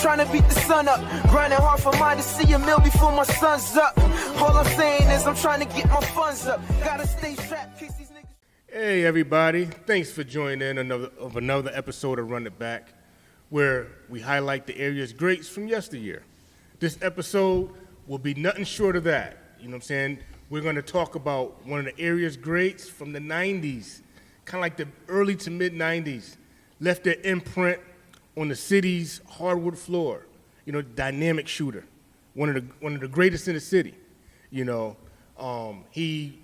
trying to beat the sun up. Grinding hard for mine to see a meal before my sun's up. All I'm saying is I'm trying to get my funds up. Gotta stay strapped, case these niggas. Hey everybody, thanks for joining in another episode of Run It Back, where we highlight the area's greats from yesteryear. This episode will be nothing short of that. You know what I'm saying? We're going to talk about one of the area's greats from the 90s, kind of like the early to mid-90s, left their imprint on the city's hardwood floor. You know, dynamic shooter, one of the greatest in the city. You know, he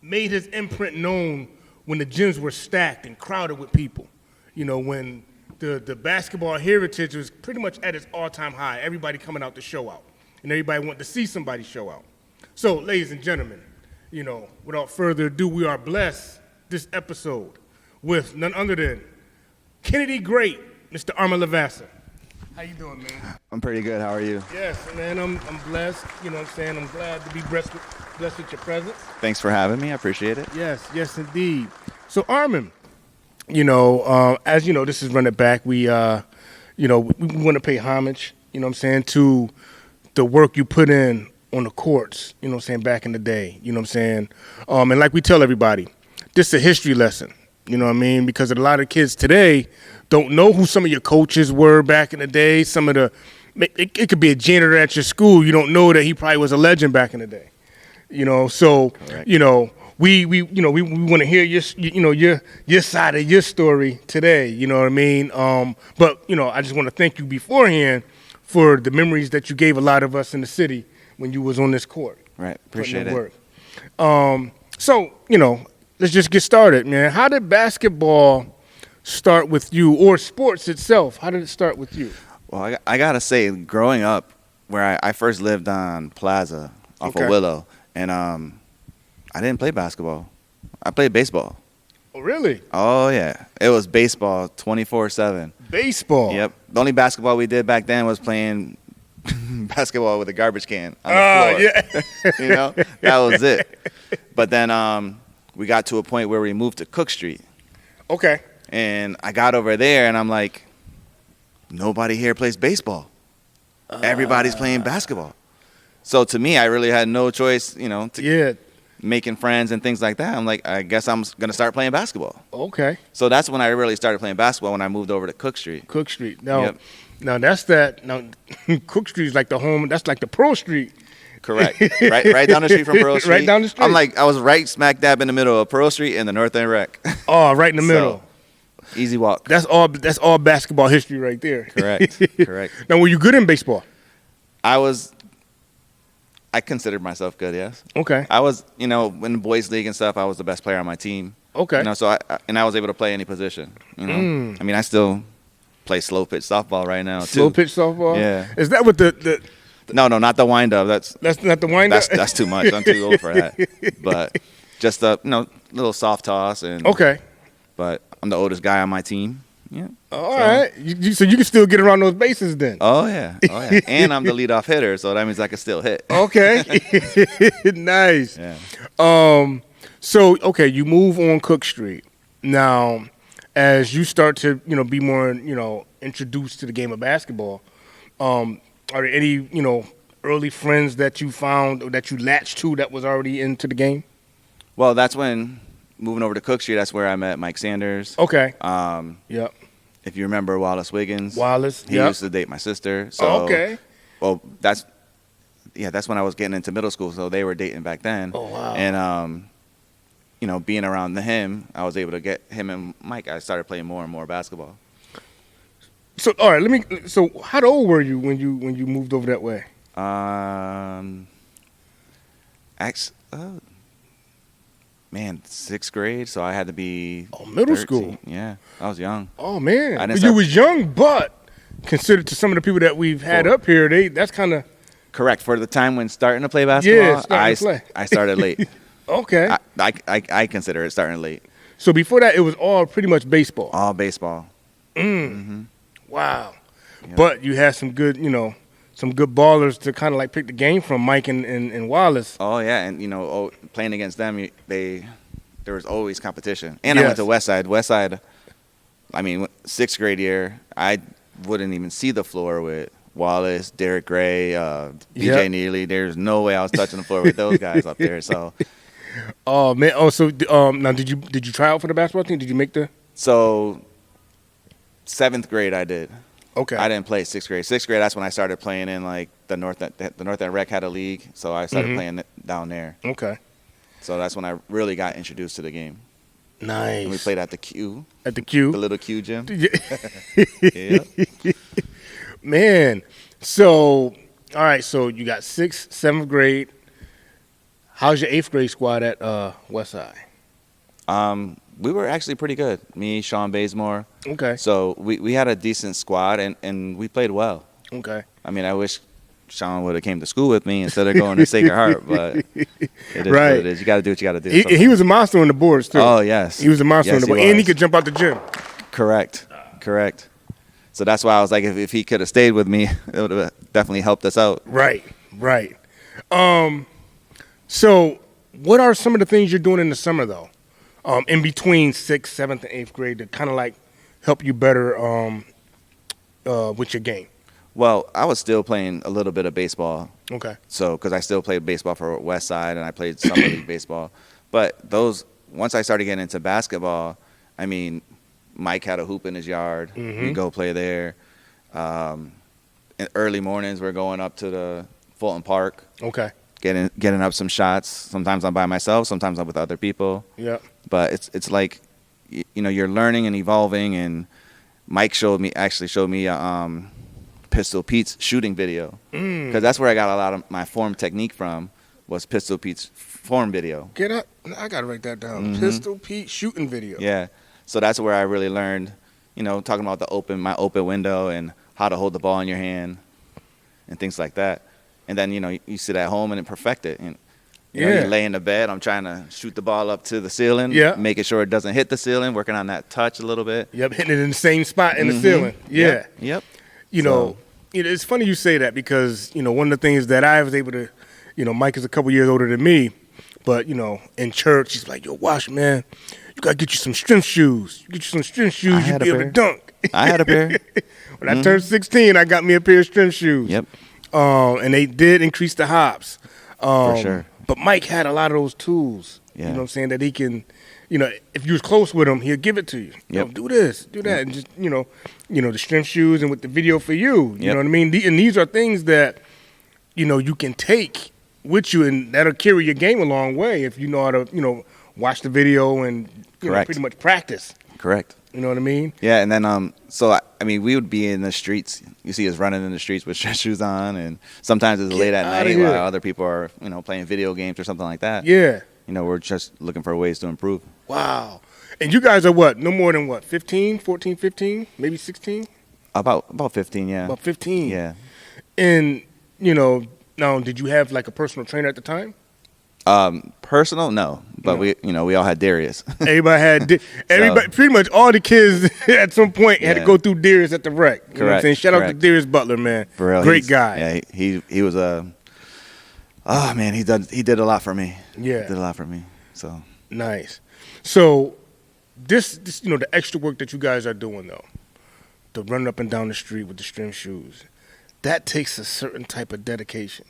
made his imprint known when the gyms were stacked and crowded with people. You know, when the basketball heritage was pretty much at its all-time high, everybody coming out to show out, and everybody wanted to see somebody show out. So, ladies and gentlemen, you know, without further ado, we are blessed this episode with none other than Kennedy great, Mr. Armand Levasseur. How you doing, man? I'm pretty good. How are you? Yes, man, I'm blessed. You know what I'm saying? I'm glad to be blessed with your presence. Thanks for having me. I appreciate it. Yes, indeed. So, Armand, you know, as you know, this is Run It Back. We want to pay homage, you know what I'm saying, to the work you put in on the courts, you know what I'm saying, back in the day, you know what I'm saying? And like we tell everybody, this is a history lesson, you know what I mean? Because a lot of kids today don't know who some of your coaches were back in the day. It could be a janitor at your school. You don't know that he probably was a legend back in the day, you know? So, Correct. You know, we want to hear your side of your story today, you know what I mean? But, you know, I just want to thank you beforehand for the memories that you gave a lot of us in the city when you was on this court. Right. Appreciate it. Work. So, you know, let's just get started, man. How did basketball start with you, or sports itself? How did it start with you? Well, I got to say, growing up, where I first lived on Plaza off of Willow, and I didn't play basketball. I played baseball. Oh, really? Oh, yeah. It was baseball 24/7. Baseball? Yep. The only basketball we did back then was playing basketball with a garbage can on the floor. Yeah. You know, that was it. But then we got to a point where we moved to Cook Street. Okay. And I got over there, and I'm like, nobody here plays baseball. Everybody's playing basketball. So to me, I really had no choice, you know, making friends and things like that. I'm like, I guess I'm going to start playing basketball. Okay. So that's when I really started playing basketball, when I moved over to Cook Street. Cook Street. Now, Yep. now that's that. Now, Cook Street is like the home. That's like the Pro Street. Correct. Right down the street from Pearl Street. Right down the street. I was right smack dab in the middle of Pearl Street and the North End Rec. Oh, right in the middle. Easy walk. That's all basketball history right there. Correct. Now, were you good in baseball? I considered myself good, yes. Okay. I was, you know, in the boys' league and stuff, I was the best player on my team. Okay. You know, so I was able to play any position, you know. I mean, I still play slow pitch softball right now, too. Slow pitch softball? Yeah. Is that what the No, not the wind-up. That's not the wind-up? That's too much. I'm too old for that. But just a, you know, little soft toss. And Okay. But I'm the oldest guy on my team. Yeah. All right. So you can still get around those bases then? Oh, yeah. And I'm the leadoff hitter, so that means I can still hit. Okay. Nice. Yeah. So, okay, you move on Cook Street. Now, as you start to, you know, be more, you know, introduced to the game of basketball, are there any, you know, early friends that you found or that you latched to that was already into the game? Well, that's when, moving over to Cook Street, that's where I met Mike Sanders. Okay. Yep. If you remember Wallace Wiggins. He used to date my sister. So, okay. Well, that's when I was getting into middle school, so they were dating back then. Oh, wow. And, you know, being around him, I was able to get him and Mike. I started playing more and more basketball. So, all right, so how old were you when you moved over that way? Sixth grade, so I had to be middle 13. school. Yeah, I was young. Oh, man. You You was young, but considered to some of the people that we've had up here, that's kind of... Correct. For the time when starting to play basketball, I started late. Okay. I consider it starting late. So before that, it was all pretty much baseball. All baseball. Wow. Yep. But you had some good, you know, some good ballers to kind of like pick the game from, Mike and Wallace. Oh, yeah. And, you know, playing against them, there was always competition. And I went to Westside. Westside, I mean, sixth grade year, I wouldn't even see the floor with Wallace, Derek Gray, BJ Neely. There's no way I was touching the floor with those guys up there. So, oh man. Oh, so now did you try out for the basketball team? Did you make the? So, 7th grade I did. Okay. I didn't play 6th grade. 6th grade, that's when I started playing in like the North End Rec had a league, so I started playing down there. Okay. So that's when I really got introduced to the game. Nice. And we played at the Q. At the Q. The little Q gym. Yeah. Man. So, all right. So you got 6th, 7th grade. How's your 8th grade squad at Westside? We were actually pretty good. Me, Sean Bazemore. Okay. So we had a decent squad, and we played well. Okay. I mean, I wish Sean would have came to school with me instead of going to Sacred Heart, but it is what it is. You got to do what you got to do. He was a monster on the boards, too. Oh, yes. He was a monster on the board. And he could jump out the gym. Correct. So that's why I was like, if he could have stayed with me, it would have definitely helped us out. Right. So what are some of the things you're doing in the summer, though, in between 6th, 7th, and 8th grade to kind of like help you better with your game? Well, I was still playing a little bit of baseball. Okay. So, because I still played baseball for West Side, and I played summer league baseball. But once I started getting into basketball, I mean, Mike had a hoop in his yard. We'd go play there. In early mornings, we're going up to the Fulton Park. Okay. Getting up some shots. Sometimes I'm by myself. Sometimes I'm with other people. Yeah. But it's like, you're learning and evolving. And Mike showed me Pistol Pete's shooting video, because that's where I got a lot of my form technique from, was Pistol Pete's form video. Get up. I got to write that down. Pistol Pete shooting video. Yeah. So that's where I really learned, talking about my open window and how to hold the ball in your hand and things like that. And then, you sit at home and then perfect it. And, you lay in the bed. I'm trying to shoot the ball up to the ceiling, making sure it doesn't hit the ceiling, working on that touch a little bit. Yep, hitting it in the same spot in the ceiling. Yeah. Yep. It's funny you say that, because, one of the things that I was able to, Mike is a couple years older than me, but, in church, he's like, yo, Wash, man, you got to get you some strength shoes. You get you some strength shoes, you'll be able to dunk. I had a pair. When I turned 16, I got me a pair of strength shoes. Yep. And they did increase the hops. For sure. But Mike had a lot of those tools, you know what I'm saying, that he can, if you was close with him, he'll give it to you. Yep. Do this, do that, and just, the strength shoes and with the video for you. You know what I mean? And these are things that, you can take with you, and that'll carry your game a long way if you know how to, watch the video and pretty much practice. Correct. You know what I mean? Yeah, and then we would be in the streets. You see us running in the streets with stretch shoes on, and sometimes it's late at night while other people are, playing video games or something like that. Yeah. We're just looking for ways to improve. Wow. And you guys are what? No more than what? 15, 14, 15, maybe 16? About 15, yeah. About 15. Yeah. And, now did you have like a personal trainer at the time? Personal, no. But we all had Darius. Everybody had everybody. Pretty much all the kids at some point had to go through Darius at the rec. You know what I'm saying? Shout out to Darius Butler, man. For real, great guy. Yeah, he was a. Oh man, he did a lot for me. Yeah, he did a lot for me. So nice. So this the extra work that you guys are doing though, the running up and down the street with the strength shoes, that takes a certain type of dedication.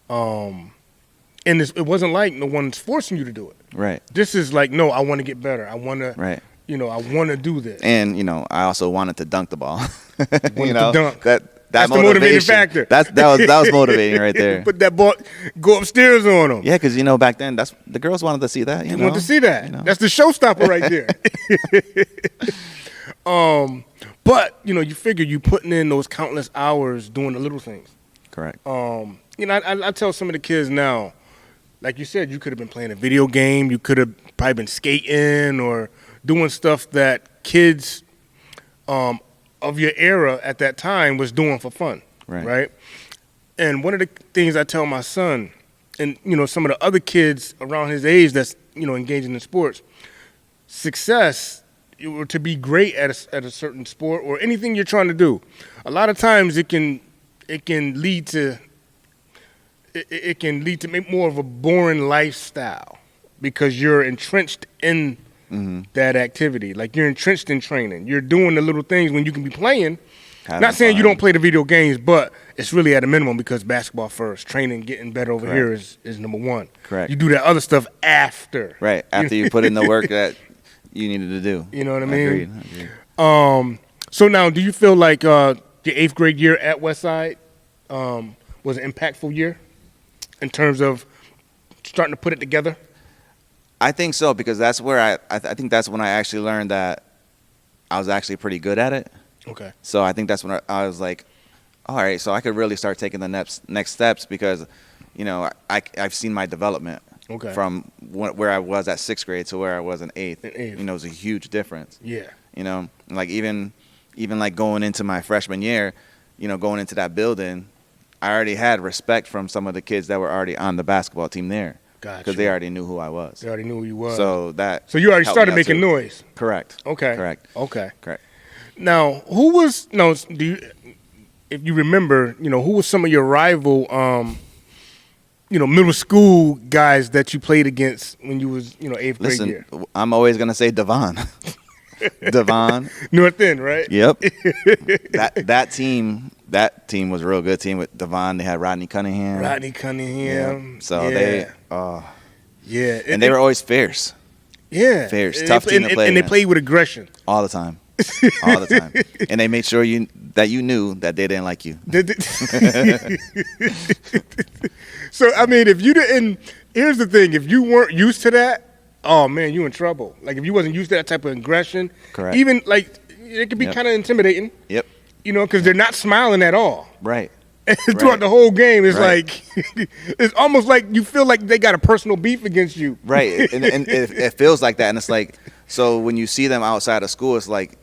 And it wasn't like no one's forcing you to do it. Right. This is like, no, I want to get better. I want to. Right. I want to do this. And I also wanted to dunk the ball. To dunk. That's the motivating factor. That was motivating right there. Put that ball, go upstairs on them. Yeah, because back then the girls wanted to see that. They wanted to see that. That's the showstopper right there. But you figure you putting in those countless hours doing the little things. Correct. I tell some of the kids now, like you said, you could have been playing a video game. You could have probably been skating or doing stuff that kids of your era at that time was doing for fun, right? And one of the things I tell my son and, some of the other kids around his age that's, engaging in sports, success, or to be great at a certain sport or anything you're trying to do, a lot of times it can lead to make more of a boring lifestyle because you're entrenched in that activity. Like you're entrenched in training. You're doing the little things when you can be playing, Not saying you don't play the video games, but it's really at a minimum because basketball first. Training, getting better over here is number one. Correct. You do that other stuff after. Right, after you put in the work that you needed to do. You know what I mean? Agreed. So now, do you feel like your 8th grade year at Westside was an impactful year in terms of starting to put it together? I think so, because that's where I think that's when I actually learned that I was actually pretty good at it. Okay. So I think that's when I was like, all right, so I could really start taking the next steps because, you know, I've seen my development from where I was at 6th grade to where I was in 8th. You know, it was a huge difference. Yeah. You know, like even like going into my freshman year, you know, going into that building, I already had respect from some of the kids that were already on the basketball team there. Gotcha. Because they already knew who I was. They already knew who you was. So you already helped started me out making too. noise. Correct. Okay. Correct. Okay. Correct. Now, if you remember, you know, who was some of your rival, you know, middle school guys that you played against when you was, you know, 8th grade year? I'm always gonna say Devon. Devon. North End, right? Yep. that team was a real good team with Devon. They had Rodney Cunningham. Yep. So yeah, and they were always fierce. Yeah, Fierce, tough team to play and they against. played with aggression All the time. All the time. And they made sure that you knew that they didn't like you. So, I mean, if you didn't, here's the thing, if you weren't used to that, oh, man, you in trouble. Like, if you wasn't used to that type of aggression, correct. Even, like, it could be kind of intimidating. Yep. You know, because they're not smiling at all. Right. And throughout the whole game, it's right. like, it's almost like you feel like they got a personal beef against you. Right. And it feels like that. And it's like, so when you see them outside of school, it's like,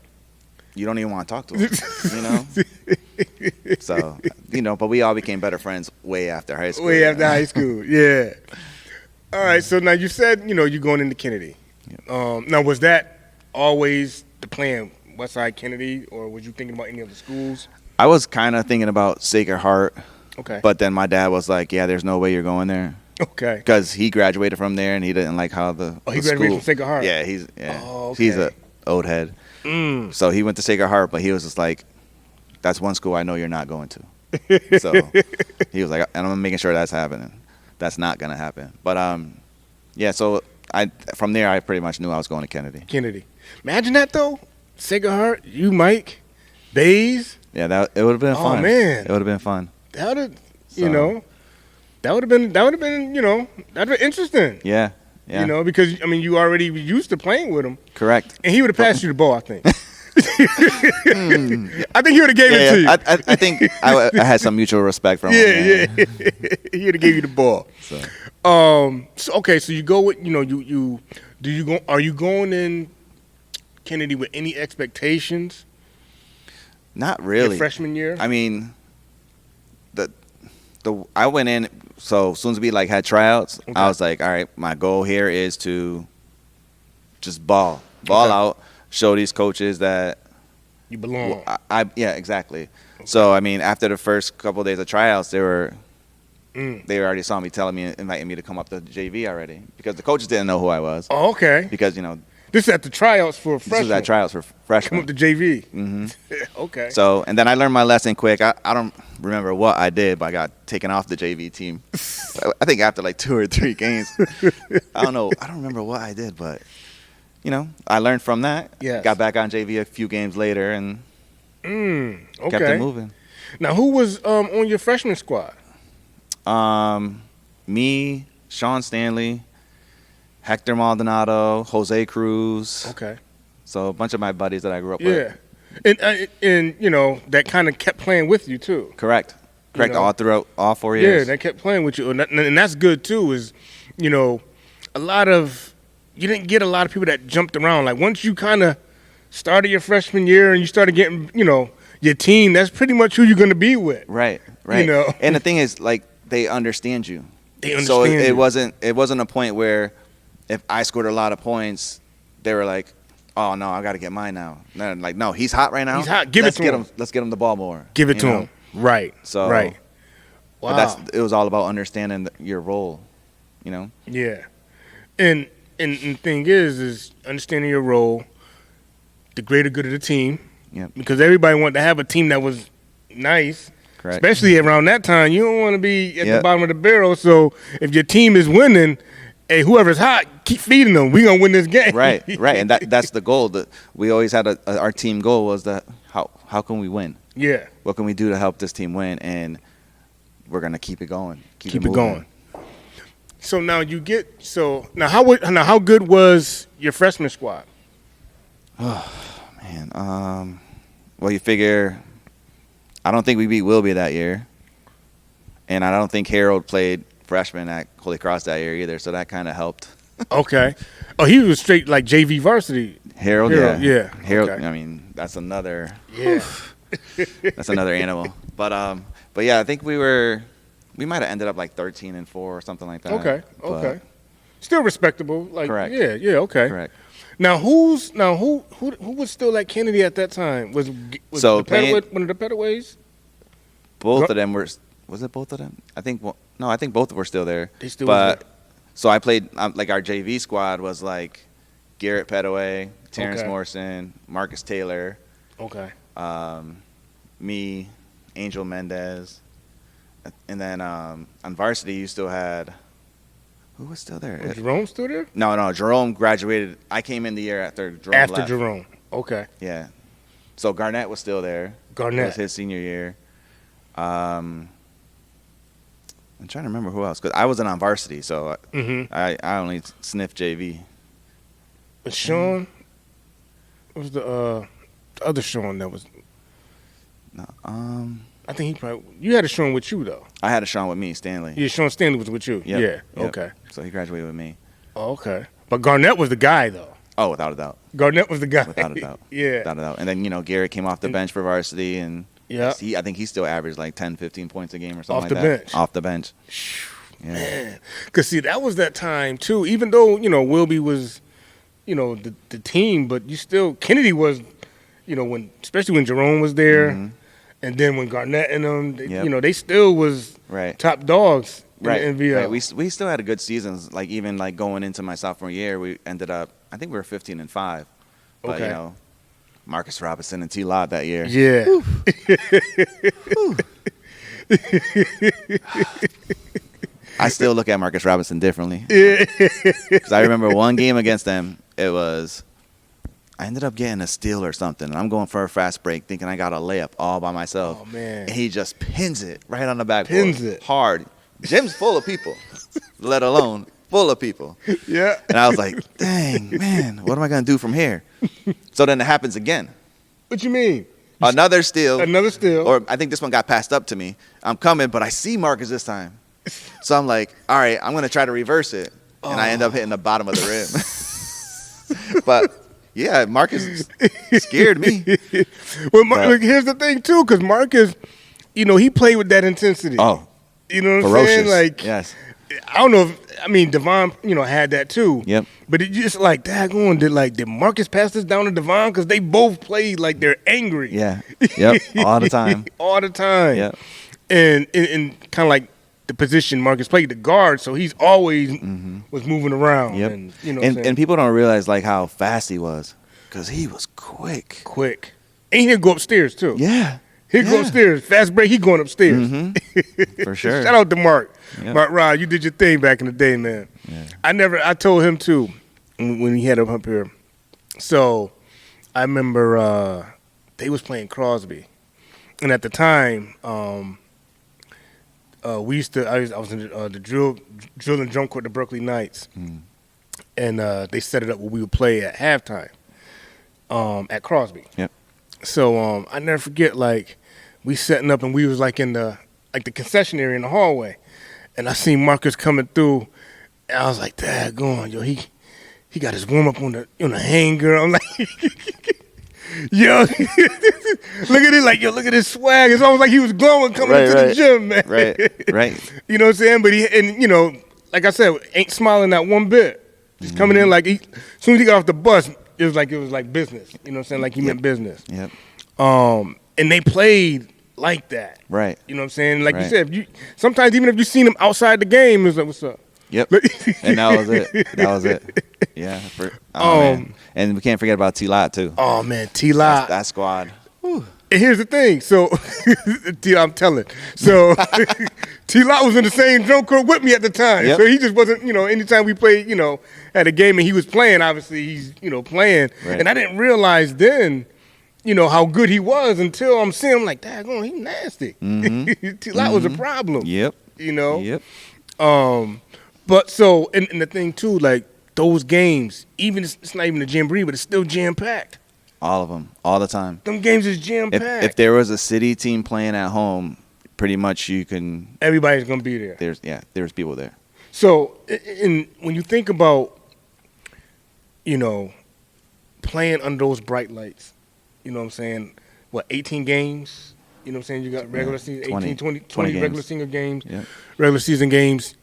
you don't even want to talk to them, you know? So, you know, but we all became better friends way after high school. Way after high school, yeah. All right, so now you said, you know, you're going into Kennedy. Yep. Now, was that always the plan, Westside Kennedy, or was you thinking about any other schools? I was kind of thinking about Sacred Heart. Okay. But then my dad was like, yeah, there's no way you're going there. Okay. Because he graduated from there and he didn't like how the he graduated from Sacred Heart? Yeah, he's a old head. So he went to Sacred Heart, but he was just like, that's one school I know you're not going to. So he was like, and I'm making sure that's happening. That's not going to happen. But, yeah, so from there, I pretty much knew I was going to Kennedy. Imagine that, though. Sacred Heart, you, Mike, Bays. Yeah, it would have been fun. Oh, man. It would have been fun. That would have, you know, that would have been, you know, that would have been interesting. Yeah. Yeah. You know, because, I mean, you already used to playing with him. Correct. And he would have passed you the ball, I think. I think he would have gave it to you. I think I had some mutual respect from him. Yeah. He would have gave you the ball. Okay, so you go with, you know, are you going in Kennedy with any expectations? Not really. Your freshman year? I mean, I went in, so as soon as we like had tryouts, I was like, all right, my goal here is to just ball out, show these coaches that you belong. Yeah, exactly. Okay. So I mean, after the first couple of days of tryouts, they already saw me inviting me to come up to JV already because the coaches didn't know who I was. Oh, okay. Because, you know, this is at the tryouts for freshmen. This was at tryouts for freshmen. Come up to JV. Mm-hmm. Okay. So, and then I learned my lesson quick. I don't remember what I did, but I got taken off the JV team. I think after like 2 or 3 games. I don't know. I don't remember what I did, but, you know, I learned from that. Yes. Got back on JV a few games later and kept it moving. Now, who was on your freshman squad? Me, Sean Stanley, Hector Maldonado, Jose Cruz. Okay. So a bunch of my buddies that I grew up with. Yeah. And you know, that kind of kept playing with you too. Correct. You know? All throughout all 4 years. years. Yeah, they kept playing with you. And that's good too, is, you know, you didn't get a lot of people that jumped around. Like once you kind of started your freshman year and you started getting, you know, your team, that's pretty much who you're going to be with. Right. You know? And the thing is, like, they understand you. They understand so you. It wasn't a point where if I scored a lot of points, they were like, oh, no, I got to get mine now. And like, no, he's hot right now. He's hot. Give it to him. Let's get him the ball more. Give it to him. Right. So, right. Wow. But it was all about understanding your role, you know? Yeah. And the thing is understanding your role, the greater good of the team, Yep. Because everybody wanted to have a team that was nice. Correct. Especially around that time. You don't want to be at the bottom of the barrel. So if your team is winning, hey, whoever's hot, keep feeding them. We're going to win this game. Right. And that's the goal. We always had our team goal was that how can we win? Yeah. What can we do to help this team win? And we're going to keep it going. Keep it going. So now how good was your freshman squad? Oh, man. Well, you figure I don't think we beat Wilby that year. And I don't think Harold played freshman at Holy Cross that year either, so that kind of helped. Okay. Oh, he was straight like JV varsity. Harold, yeah. Harold, okay. I mean, that's another that's another animal. But yeah, I think we might have ended up like 13-4 or something like that. Okay. Still respectable. Like correct. Yeah, okay. Correct. Now who was still at Kennedy at that time? Was so one of the Pettaways? Both of them were. Was it both of them? I think both were still there. They still was there. So I played like our JV squad was like Garrett Pettaway, Terrence Morrison, Marcus Taylor. Okay. Me, Angel Mendez, and then on varsity you still had. Who was still there? Was Jerome still there? No. Jerome graduated. I came in the year after Jerome left. Jerome. Okay. Yeah. So Garnett was still there. Garnett. It was his senior year. I'm trying to remember who else. Because I wasn't on varsity, so I only sniffed JV. But Sean? What was the other Sean that was? No, I think you had a Sean with you, though. I had a Sean with me, Stanley. Yeah, Sean Stanley was with you. Yep. Yeah, okay. So he graduated with me. Oh, okay. But Garnett was the guy, though. Oh, without a doubt. Garnett was the guy. Without a doubt. Yeah. Without a doubt. And then, Garrett came off the bench for varsity, and I think he still averaged like 10, 15 points a game or something like that. Off the bench. Yeah. Man. Because, see, that was that time, too. Even though, Wilby was, the team, but you still – Kennedy was, especially when Jerome was there, and then when Garnett and them, they still was top dogs in the NVL. Right. We still had a good seasons. Like, even, like, going into my sophomore year, we ended up – I think we were 15-5. But, Marcus Robinson and T. Lott that year. Yeah. I still look at Marcus Robinson differently. Because I remember one game against them, I ended up getting a steal or something, and I'm going for a fast break thinking I got a layup all by myself. Oh, man. And he just pins it right on the backboard. Pins it. Hard. Gym's full of people, let alone full of people. Yeah. And I was like, dang, man, what am I going to do from here? So then it happens again. What you mean? Another steal. Or I think this one got passed up to me. I'm coming, but I see Marcus this time. So I'm like, all right, I'm going to try to reverse it. And I end up hitting the bottom of the rim. But, yeah, Marcus scared me. Well, here's the thing, too, because Marcus, he played with that intensity. Oh, you know what ferocious. I'm saying? Like, yes. I don't know if, Devon, had that, too. Yep. But it just like, daggone, did Marcus pass this down to Devon? Because they both played like they're angry. Yeah. Yep. All the time. All the time. Yep. And kind of like, the position Marcus played, the guard, so he's always was moving around. Yep. And people don't realize like how fast he was, because he was quick. And he'll go upstairs too. Yeah. He'll go upstairs. Fast break, he going upstairs. For sure. Shout out to Mark. Yep. Mark Rod, you did your thing back in the day, man. Yeah. I told him too when he had him up here. So I remember they was playing Crosby. And at the time, I was in the drill and drum court, the Berkeley Knights, and they set it up where we would play at halftime at Crosby. Yep. So I never forget, like, we setting up and we was like in the concession area in the hallway, and I seen Marcus coming through, and I was like, "Daggone, yo, he got his warm up on the hanger." I'm like. Yo, look at it, like, look at his swag. It's almost like he was glowing coming into the gym, man. Right. You know what I'm saying? But like I said, ain't smiling that one bit. Just coming in like, as soon as he got off the bus, it was like business. You know what I'm saying? Like he meant business. Yep. And they played like that. Right. You know what I'm saying? Like you said, sometimes even if you seen them outside the game, it's like, what's up? Yep. And that was it. Yeah. Man. And we can't forget about T. Lott, too. Oh, man, T. Lott. That squad. here's the thing. So, I'm telling. So, T-Lot was in the same drum corps with me at the time. Yep. So he just wasn't, anytime we played, at a game and he was playing, obviously he's, playing. Right. And I didn't realize then, how good he was until I'm seeing him like, daggone, he nasty. Mm-hmm. T-Lot was a problem. Yep. Yep. Yep. But so, and the thing too, like those games, even it's not even a jamboree, but it's still jam-packed. All of them, all the time. Them games is jam-packed. If there was a city team playing at home, pretty much you can. Everybody's gonna be there. There's people there. So, when you think about, playing under those bright lights, you know what I'm saying? What, 18 games? You know what I'm saying? You got regular season, 18, 20 games. regular season games, Yep. regular season games.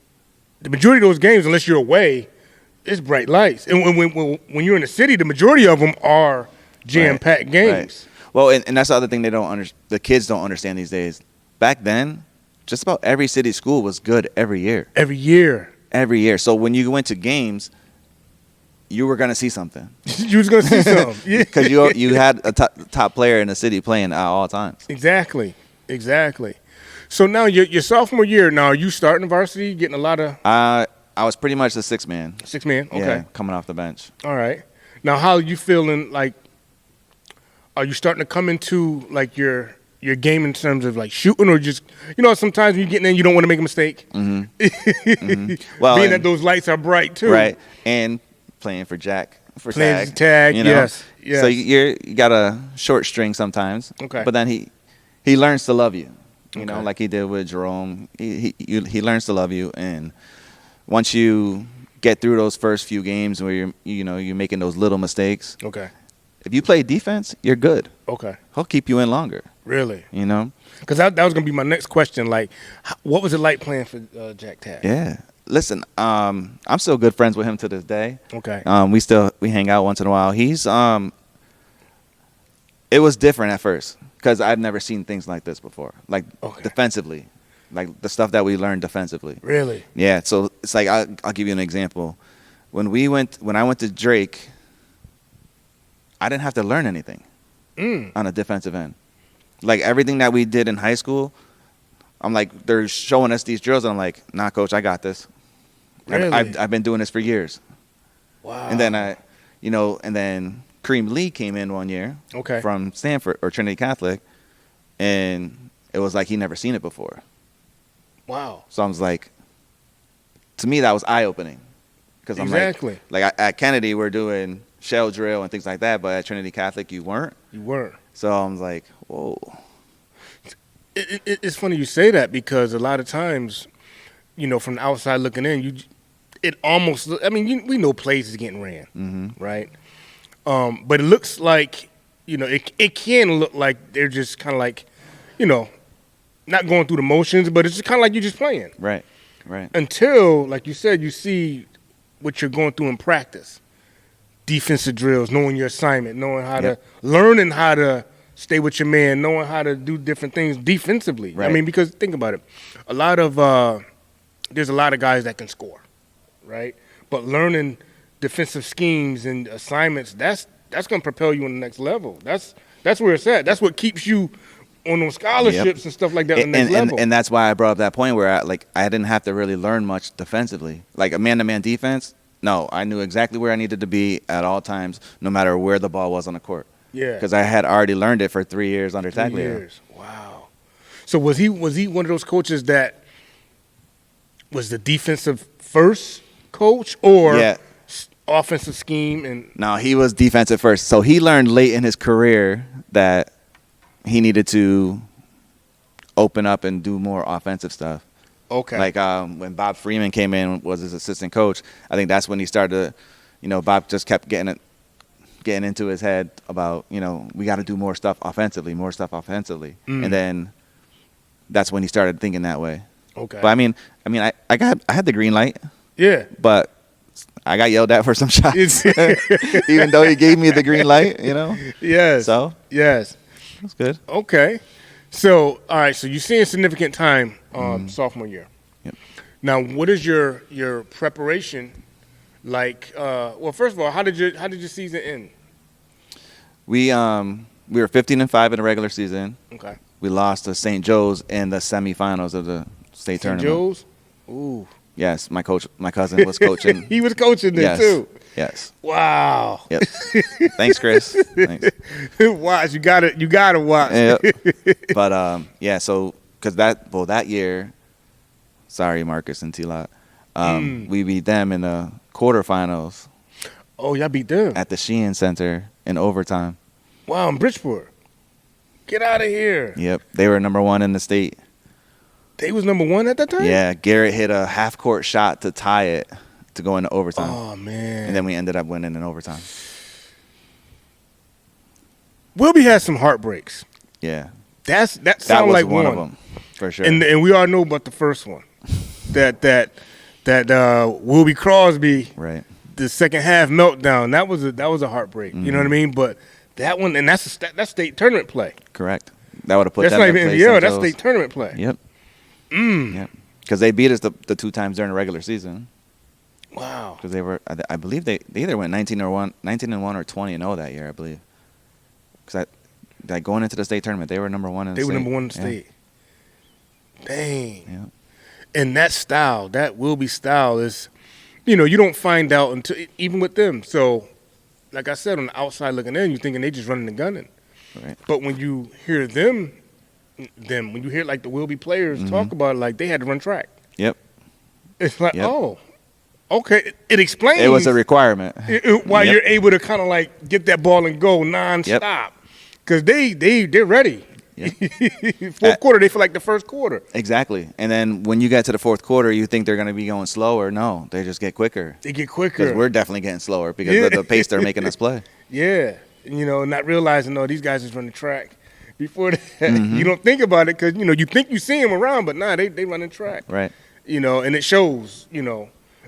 The majority of those games, unless you're away, it's bright lights. And when you're in the city, the majority of them are jam-packed games. Right. Well, and that's the other thing the kids don't understand these days. Back then, just about every city school was good every year. Every year. Every year. So when you went to games, you were going to see something. You was going to see something. Yeah. Because you had a top player in the city playing at all times. Exactly. So now your sophomore year, now are you starting varsity, getting a lot of? I was pretty much the sixth man. Sixth man, okay. Yeah, coming off the bench. All right. Now, how are you feeling? Like, are you starting to come into like your game in terms of like shooting, or just sometimes when you're getting in, you don't want to make a mistake. Mm-hmm. Mm-hmm. Well, being that those lights are bright too, right? And playing for tag. Yes. So you got a short string sometimes. Okay. But then he learns to love you. You Okay. know, like he did with Jerome. He learns to love you, and once you get through those first few games where you're making those little mistakes. Okay. If you play defense, you're good. Okay. He'll keep you in longer. Really? Because that was gonna be my next question. Like, what was it like playing for Jack Tag? Yeah. Listen, I'm still good friends with him to this day. Okay. We hang out once in a while. He's it was different at first because I've never seen things like this before. Like defensively, like the stuff that we learned defensively. Really? Yeah. So it's like I'll give you an example. When I went to Drake, I didn't have to learn anything on a defensive end. Like everything that we did in high school, I'm like, they're showing us these drills, and I'm like, nah, coach, I got this. Really? I've been doing this for years. Wow. And then and then Kareem Lee came in one year from Stanford or Trinity Catholic, and it was like he never seen it before. Wow. So I was like, to me, that was eye-opening. Because I'm like at Kennedy, we're doing shell drill and things like that, but at Trinity Catholic, you weren't. You weren't. So I was like, whoa. It's funny you say that because a lot of times, from the outside looking in, we know plays is getting ran, right? But it looks like, it can look like they're just kind of like, not going through the motions, but it's just kind of like you're just playing. Right. Until, like you said, you see what you're going through in practice. Defensive drills, knowing your assignment, knowing how to, learning how to stay with your man, knowing how to do different things defensively. Right. I mean, because think about it. There's a lot of guys that can score, right? But learning defensive schemes and assignments, that's going to propel you on the next level. That's where it's at. That's what keeps you on those scholarships and stuff like that on the next level. And that's why I brought up that point where I didn't have to really learn much defensively. Like a man-to-man defense, no, I knew exactly where I needed to be at all times, no matter where the ball was on the court. Yeah. Because I had already learned it for 3 years under 3 Taglio. years. Wow. So was he one of those coaches that was the defensive first coach or offensive scheme? And No, he was defensive first. So he learned late in his career that he needed to open up and do more offensive stuff. Okay. Like when Bob Freeman came in, was his assistant coach, I think that's when he started to, Bob just kept getting into his head about, we got to do more stuff offensively. And then that's when he started thinking that way. Okay. But I mean, I had the green light. Yeah. But I got yelled at for some shots, even though he gave me the green light, Yes. So yes, that's good. Okay. So all right. So you're seeing significant time sophomore year. Yep. Now, what is your preparation like? Well, first of all, how did your season end? We We were 15-5 in the regular season. Okay. We lost to St. Joe's in the semifinals of the state St. tournament. Joe's? Ooh. Yes, my cousin was coaching. He was coaching there, yes. too. Yes. Wow. Yep. Thanks, Chris. Thanks. Watch. You gotta watch. Yep. But, so because that year, sorry, Marcus and T-Lot, we beat them in the quarterfinals. Oh, y'all beat them? At the Sheehan Center in overtime. Wow, in Bridgeport. Get out of here. Yep. They were number 1 in the state. They was number 1 at that time? Yeah. Garrett hit a half-court shot to tie it to go into overtime. Oh, man. And then we ended up winning in overtime. Wilby had some heartbreaks. Yeah. That was sounded like one of them, for sure. And we all know about the first one. that Wilby Crosby, right. The second half meltdown. That was a heartbreak. You know what I mean? But that one, and that's state tournament play. Correct. That would have put that's them not in even place. NBL. That's state tournament play. Yep. Yep. Because they beat us the 2 times during the regular season. Wow. Because they were, I believe they either went 19-1 or 20-0 that year. I believe. Because going into the state tournament, they were number 1 in the state. They were number 1 in the state. Dang. Yeah. And that style, that Wilby style is, you don't find out until, even with them. So, like I said, on the outside looking in, you're thinking they just running and gunning. Right. But when you hear when you hear like the Wilby players talk about it, like they had to run track. Yep. It's like, oh, okay. It explains. It was a requirement. Why you're able to kind of like get that ball and go nonstop. Because they're ready. Yep. Fourth quarter, they feel like the first quarter. Exactly. And then when you get to the fourth quarter, you think they're going to be going slower. No, they just get quicker. They get quicker. Because we're definitely getting slower because of the pace they're making us play. Yeah. Not realizing, these guys is running track. Before that, you don't think about it because, you think you see them around, but nah, they running track. Right. And it shows,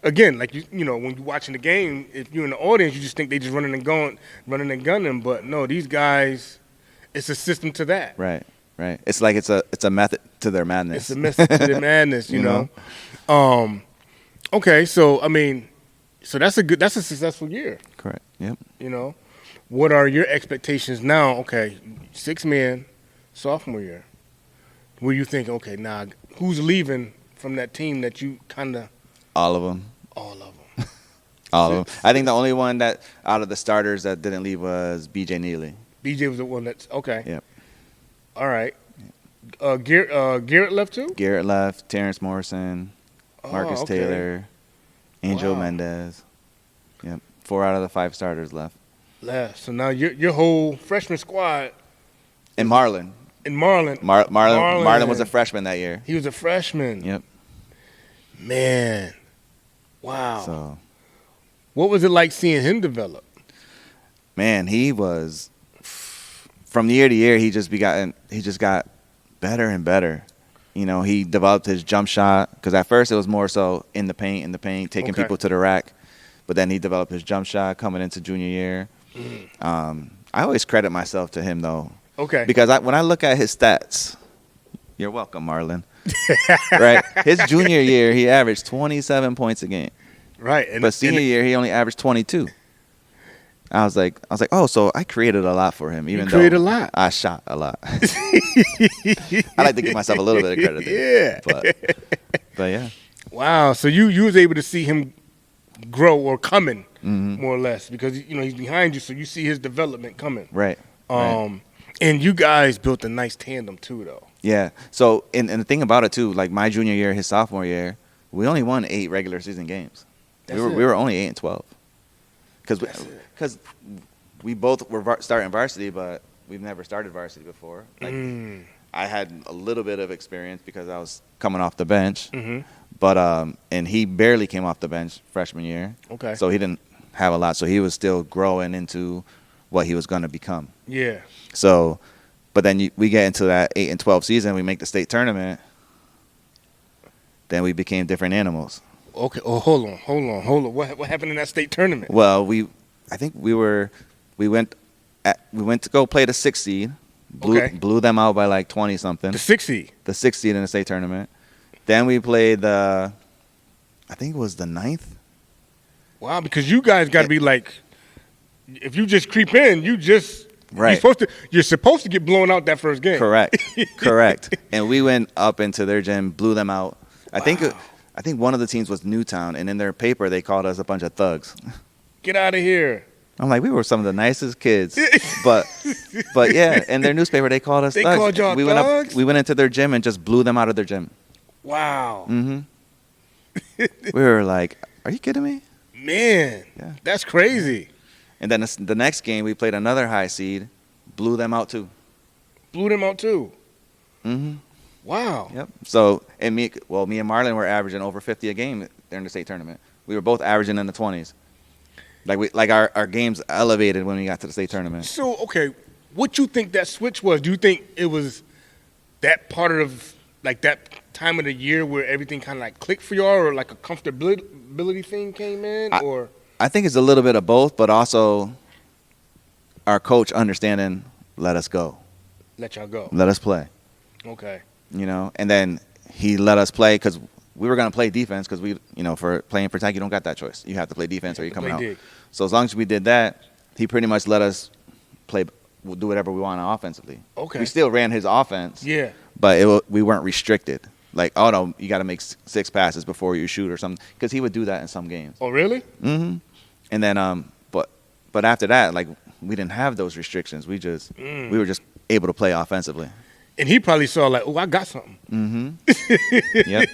again, like, when you're watching the game, if you're in the audience, you just think they just running and gunning. But no, these guys, it's a system to that. Right. Right. It's like it's a method to their madness. It's a method to their madness, you know. Okay, so so that's a successful year. Correct. Yep. What are your expectations now? Okay, 6 men, sophomore year. Where you think, okay, now who's leaving from that team that you kind of? All of them. All of them. All of them. I think the only one that out of the starters that didn't leave was B.J. Neely. B.J. was the one that's okay. Yep. All right. Garrett left too? Garrett left. Terrence Morrison, Marcus Taylor, Angel Mendez. Yep. 4 out of the 5 starters left. So now your whole freshman squad. And Marlon. Marlon was a freshman that year. He was a freshman. Yep. Man. Wow. So, what was it like seeing him develop? Man, he was from year to year. He just got better and better. He developed his jump shot because at first it was more so in the paint, taking people to the rack. But then he developed his jump shot coming into junior year. I always credit myself to him though. Okay. Because when I look at his stats, you're welcome, Marlon. Right. His junior year, he averaged 27 points a game. Right. But senior year, he only averaged 22. I was like, oh, so I created a lot for him, even though created a lot. I shot a lot. I like to give myself a little bit of credit there. Yeah. But yeah. Wow. So you was able to see him grow or coming, more or less, because he's behind you, so you see his development coming. Right. And you guys built a nice tandem too, though. Yeah. So and the thing about it too, like my junior year, his sophomore year, we only won 8 regular season games. We were only 8-12. Because we both were starting varsity, but we've never started varsity before. Like I had a little bit of experience because I was coming off the bench, but and he barely came off the bench freshman year. Okay. So he didn't have a lot. So he was still growing into what he was going to become. Yeah. So, but then we get into that 8-12 season. We make the state tournament. Then we became different animals. Okay. Oh, hold on. What happened in that state tournament? Well, I think we went to go play the 6th seed. Blew them out by like 20 something. The 6th seed. The 6th seed in the state tournament. Then we played I think it was the 9th. Wow, because you guys got to be like, if you just creep in, you just Right. You're supposed to get blown out that first game. Correct. And we went up into their gym, blew them out. I think one of the teams was Newtown, and in their paper they called us a bunch of thugs. Get out of here. I'm like, we were some of the nicest kids, but yeah, in their newspaper they called us thugs. They called y'all thugs? We went into their gym and just blew them out of their gym. Wow. Mm-hmm. We were like, are you kidding me? Man, that's crazy. And then the next game we played another high seed, blew them out too. Mm-hmm. Wow. Yep. So me and Marlon were averaging over 50 a game during the state tournament. We were both averaging in the 20s. Like our games elevated when we got to the state tournament. So, okay, what you think that switch was? Do you think it was that part of, like, that time of the year where everything kind of, like, clicked for y'all, or, like, a comfortability thing came in, or? I think it's a little bit of both, but also our coach understanding, let us go. Let y'all go. Let us play. Okay. You know, and then he let us play because we were going to play defense because for playing for tag, you don't got that choice. You have to play defense or you're coming out. Dig. So as long as we did that, he pretty much let us play, we'll do whatever we want offensively. Okay. We still ran his offense. Yeah. But we weren't restricted. Like, oh, no, you got to make 6 passes before you shoot or something. Because he would do that in some games. Oh, really? Mm-hmm. And then, but after that, like, we didn't have those restrictions. We were just able to play offensively. And he probably saw, like, oh, I got something. Mm-hmm. Yep.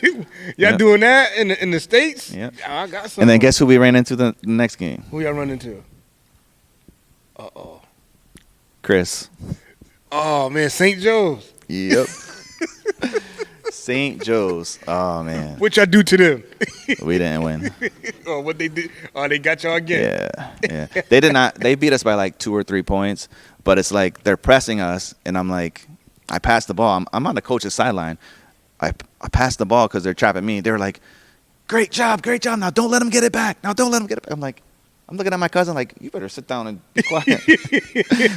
Y'all doing that in the States? Yep. I got something. And then guess who we ran into the next game? Who y'all run into? Uh-oh. Chris. Oh, man, St. Joe's. Yep. St. Joe's. Oh, man. What y'all do to them? We didn't win. Oh, what they did? Oh, they got y'all again. Yeah. They did not. They beat us by like 2 or 3 points, but it's like they're pressing us, and I'm like, I passed the ball. I'm on the coach's sideline. I passed the ball because they're trapping me. They were like, great job. Now don't let them get it back. I'm like, I'm looking at my cousin like, you better sit down and be quiet.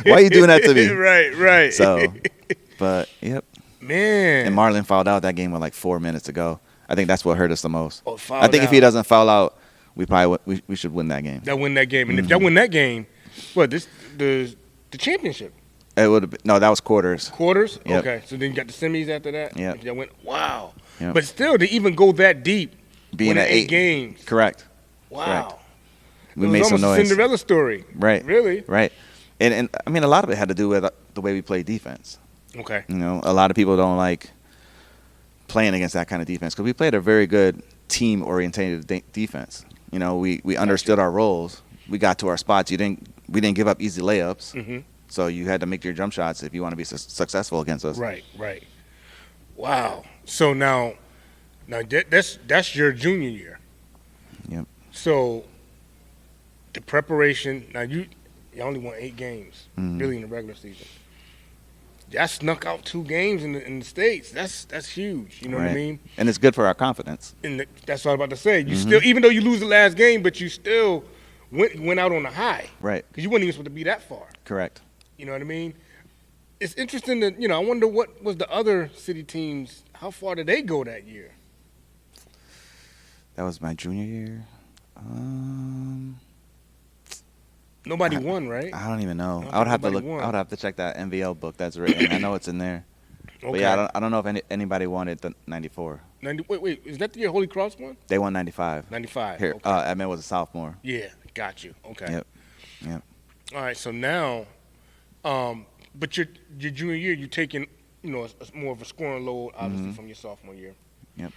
Why are you doing that to me? Right. So, but, yep. Man. And Marlon fouled out that game with like 4 minutes to go. I think that's what hurt us the most. Oh, I think if he doesn't foul out, we should win that game. They'll win that game. And if y'all win that game, the championship? It would have been, no, that was quarters. Quarters? Yep. Okay. So then you got the semis after that? Yeah. Y'all went, wow. Yep. But still, to even go that deep, being at 8 games. Correct. Wow. Correct. We it was made some almost noise. a Cinderella story. Right. Really? Right. And I mean, a lot of it had to do with the way we play defense. Okay. You know, a lot of people don't like playing against that kind of defense because we played a very good team-oriented defense. You know, we understood our roles. We got to our spots. We didn't give up easy layups. Mm-hmm. So you had to make your jump shots if you want to be successful against us. Right. Wow. So now that's your junior year. Yep. So the preparation. Now you only won 8 games, really, in the regular season. Y'all snuck out 2 games in the States. That's huge. You know what I mean? And it's good for our confidence. And that's what I was about to say. You still, even though you lose the last game, but you still went out on a high. Right. Because you weren't even supposed to be that far. Correct. You know what I mean? It's interesting that, I wonder what was the other city teams, how far did they go that year? That was my junior year. Nobody won, right? I don't even know. I would have to look. I would have to check that NVL book that's written. I know it's in there. Okay. But yeah, I don't know if anybody won it the 94. Wait, is that the year Holy Cross won? They won 95. 95. Here, okay. Edmund was a sophomore. Yeah, got you. Okay. Yep. All right, so now, but your junior year, you're taking, more of a scoring load, obviously, from your sophomore year. Yep.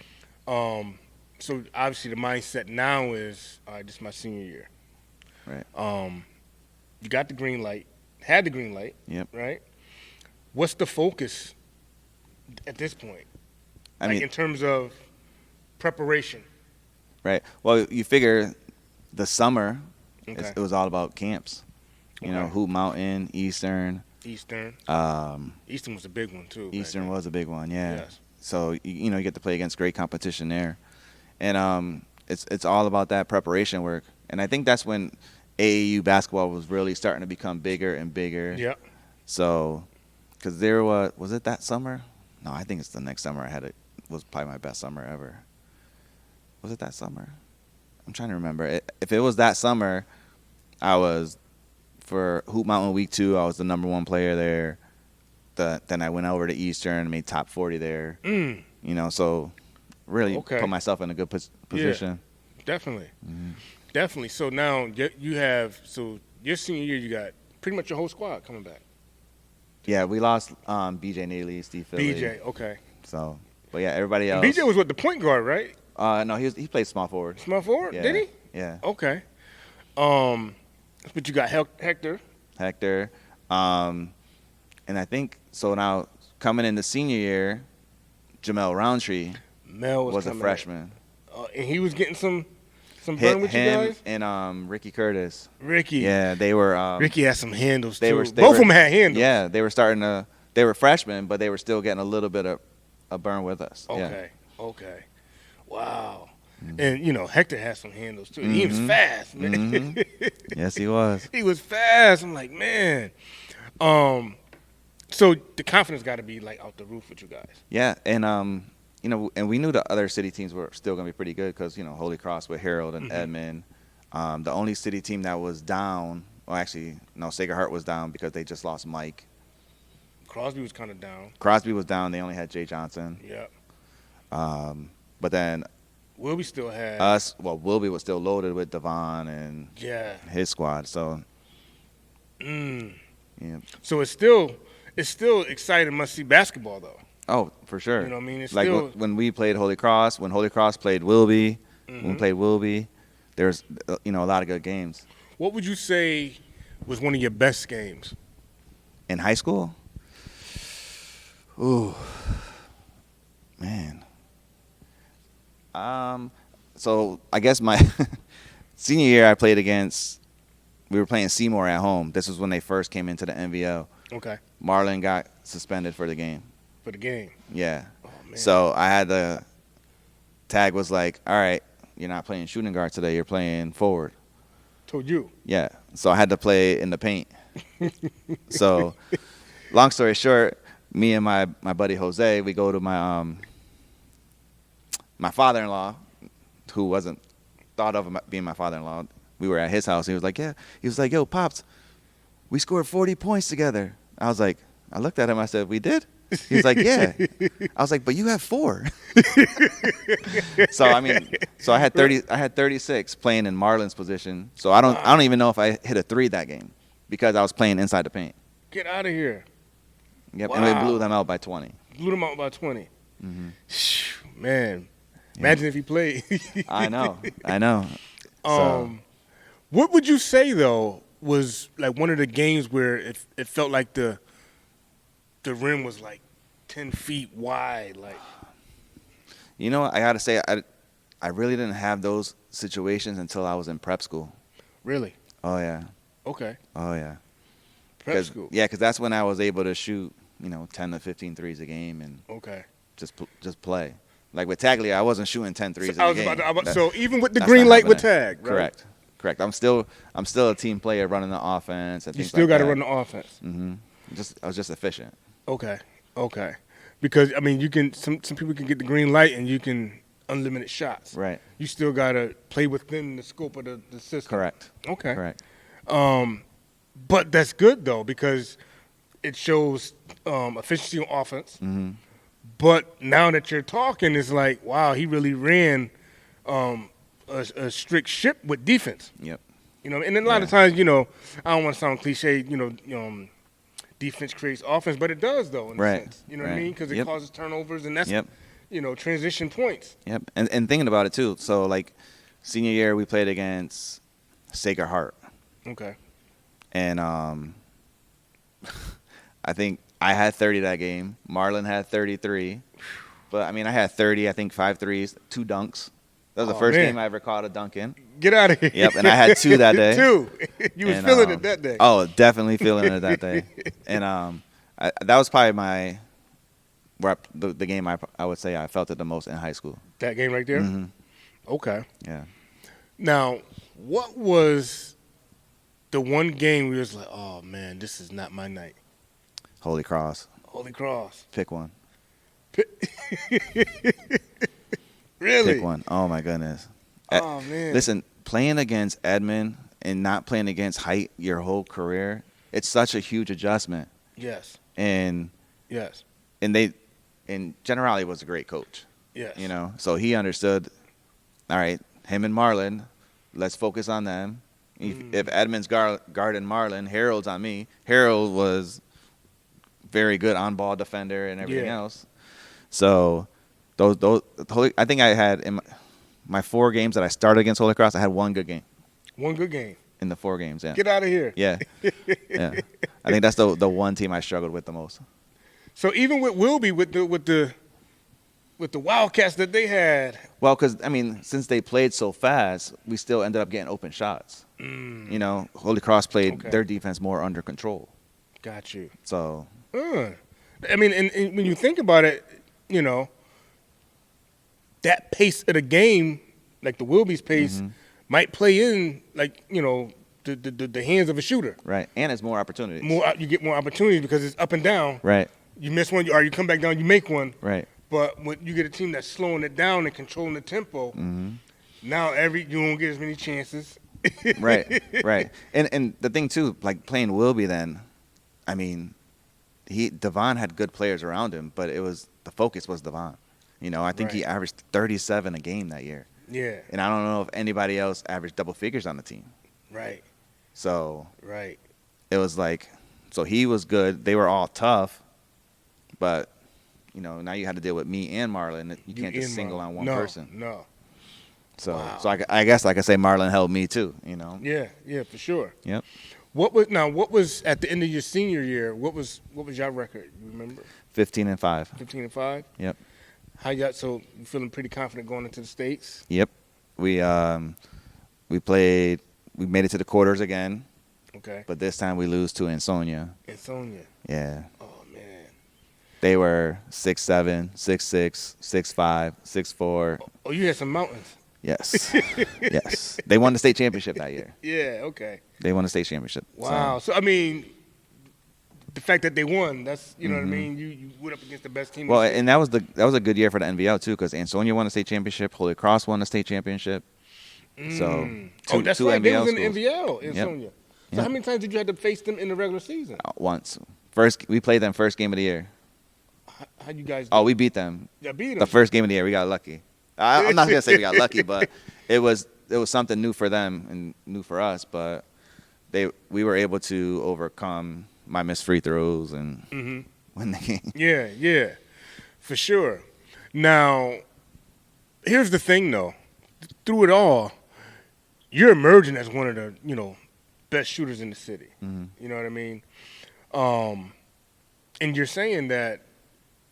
So obviously the mindset now is, all right, this is my senior year. Right. You got the green light, had the green light. Yep. Right. What's the focus at this point? I mean, in terms of preparation. Right. Well, you figure the summer, Okay. it was all about camps. You know, Hoop Mountain, Eastern. Eastern was a big one too. Eastern was a big one, yeah. Yes. So you get to play against great competition there, and it's all about that preparation work. And I think that's when AAU basketball was really starting to become bigger and bigger. Yeah. So, because there was it that summer? No, I think it's the next summer I had it. Was probably my best summer ever. Was it that summer? I'm trying to remember. If it was that summer, I was for Hoop Mountain Week 2. I was the number 1 player there. Then I went over to Eastern and made top 40 there. You know, so really put myself in a good position. Yeah, definitely. Definitely. So now you have your senior year, you got pretty much your whole squad coming back. Yeah, we lost BJ Neely, Steve Philly. BJ, okay. So, but yeah, everybody else. BJ was the point guard, right? No, he played small forward. Small forward? Yeah. Did he? Yeah. Okay. But you got Hector. Hector. And I think, so now coming into senior year, Jamel Roundtree was a freshman. And he was getting some burn with you guys? And Ricky Curtis. Ricky. Yeah, they were. Ricky had some handles, too. Both of them had handles. Yeah, they were freshmen, but they were still getting a little bit of a burn with us. Okay. Wow. And, you know, Hector had some handles, too. He was fast, man. Yes, he was. He was fast. I'm like, man. So the confidence got to be, like, out the roof with you guys. Yeah, and, you know, and we knew the other city teams were still going to be pretty good because, you know, Holy Cross with Harold and Edmond. The only city team that was down, well, actually, no, Sacred Heart was down because they just lost Mike. Crosby was kind of down. Crosby was down. They only had Jay Johnson. Yep. But then Wilby still had us. Well, Wilby was still loaded with Devon and his squad. So, yeah. So it's still exciting, must-see basketball, though. Oh, for sure. You know what I mean? It's like still... when we played Holy Cross, when Holy Cross played Wilby, when we played Wilby, there's a lot of good games. What would you say was one of your best games in high school? Ooh, man. So I guess my senior year I played against. We were playing Seymour at home. This was when they first came into the NVL. Okay. Marlon got suspended for the game. For the game. Yeah. Oh, man. So I had the tag was like, all right, you're not playing shooting guard today. You're playing forward. Told you. Yeah. So I had to play in the paint. So, long story short, me and my buddy Jose, we go to my my father-in-law, who wasn't thought of being my father-in-law. We were at his house. He was like, yeah. He was like, yo, Pops, we scored 40 points together. I was like, I looked at him. I said, we did? He was like, yeah. I was like, but you have 4. So I had 30. I had 36 playing in Marlon's position. So I don't even know if I hit a 3 that game because I was playing inside the paint. Get out of here. Yep, wow. And we blew them out by 20. Blew them out by 20. Man, imagine if he played. I know. What would you say though was like one of the games where it felt like the rim was like 10 feet wide? Like, you know, I gotta say, I really didn't have those situations until I was in prep school. Really? Oh yeah. Okay. Oh yeah. Prep school. Yeah, because that's when I was able to shoot, 10 to 15 threes a game and just play. Like with Taglia, I wasn't shooting 10 threes a game. So even with the green light with Tag, right? Correct. I'm still a team player running the offense. You still got to run the offense. I was just efficient. Okay. Because I mean, you can some people can get the green light and you can unlimited shots. Right. You still got to play within the scope of the system. Correct. Okay. Correct. But that's good though because it shows efficiency on offense. But now that you're talking, it's like, wow, he really ran a strict ship with defense. Yep. And then a lot of times, I don't want to sound cliche, defense creates offense, but it does though, in a sense. You know what I mean? Because it causes turnovers, and that's, transition points. Yep. And thinking about it too, so like senior year we played against Sacred Heart. Okay. And I think I had 30 that game. Marlon had 33. But, I had 30, I think 5 threes, 2 dunks. That was the first game I ever caught a dunk in. Get out of here. Yep, and I had 2 that day. 2. You was feeling it that day. Oh, definitely feeling it that day. And that was probably the game I would say I felt it the most in high school. That game right there? Mm-hmm. Okay. Yeah. Now, what was the one game where you was like, oh, man, this is not my night? Holy Cross. Holy Cross. Pick one. Really? Pick one. Oh, my goodness. Oh, man. Listen, playing against Edmond and not playing against height your whole career, it's such a huge adjustment. Yes. And Yes. And Generali was a great coach. Yes. You know, so he understood, all right, him and Marlon, let's focus on them. If Edmonds guarding Marlon, Harold's on me. Harold was very good on-ball defender and everything else. So I think I had in my 4 games that I started against Holy Cross, I had one good game. One good game. In the 4 games, yeah. Get out of here. Yeah. Yeah. I think that's the one team I struggled with the most. So even with Wilby, with the Wildcats that they had. Well, because, I mean, since they played so fast, we still ended up getting open shots. You know, Holy Cross played their defense more under control. Got you. So. I mean, and when you think about it, you know, that pace of the game, like the Wilby's pace, might play in, like, you know, the hands of a shooter. Right, and it's more opportunities. You get more opportunities because it's up and down. Right. You miss one, or you come back down, you make one. Right. But when you get a team that's slowing it down and controlling the tempo, now you won't get as many chances. Right. And the thing too, like playing Wilby, then, I mean, Devon had good players around him, but the focus was Devon. You know, I think he averaged 37 a game that year. Yeah. And I don't know if anybody else averaged double figures on the team. Right. So. Right. It was like, so he was good. They were all tough, but, you know, now you had to deal with me and Marlon. You can't just single on one person. No. So, so I guess, like I say, Marlon helped me too. You know. Yeah, for sure. Yep. What was at the end of your senior year? What was your record? You remember? 15-5. 15-5. Yep. So you feeling pretty confident going into the States? Yep. We made it to the quarters again. Okay. But this time we lose to Ansonia. Yeah. Oh man. They were 6'7", 6'6", 6'5", 6'4". Oh, you had some mountains. Yes. Yes. They won the state championship that year. Yeah, okay. They won the state championship. Wow. So I mean, the fact that they won, that's, you know what I mean? You went up against the best team. Well, and that was a good year for the NVL too, because Ansonia won the state championship, Holy Cross won the state championship. So that's two right. NVL They was in schools. the NVL, Ansonia. So how many times did you have to face them in the regular season? Once. We played them first game of the year. How you guys? Oh, we beat them. Yeah, beat them. The first game of the year, we got lucky. I'm not gonna say we got lucky, but it was something new for them and new for us. But we were able to overcome my missed free throws and win the game. Yeah, for sure. Now, here's the thing, though. Through it all, you're emerging as one of the, you know, best shooters in the city. You know what I mean? And you're saying that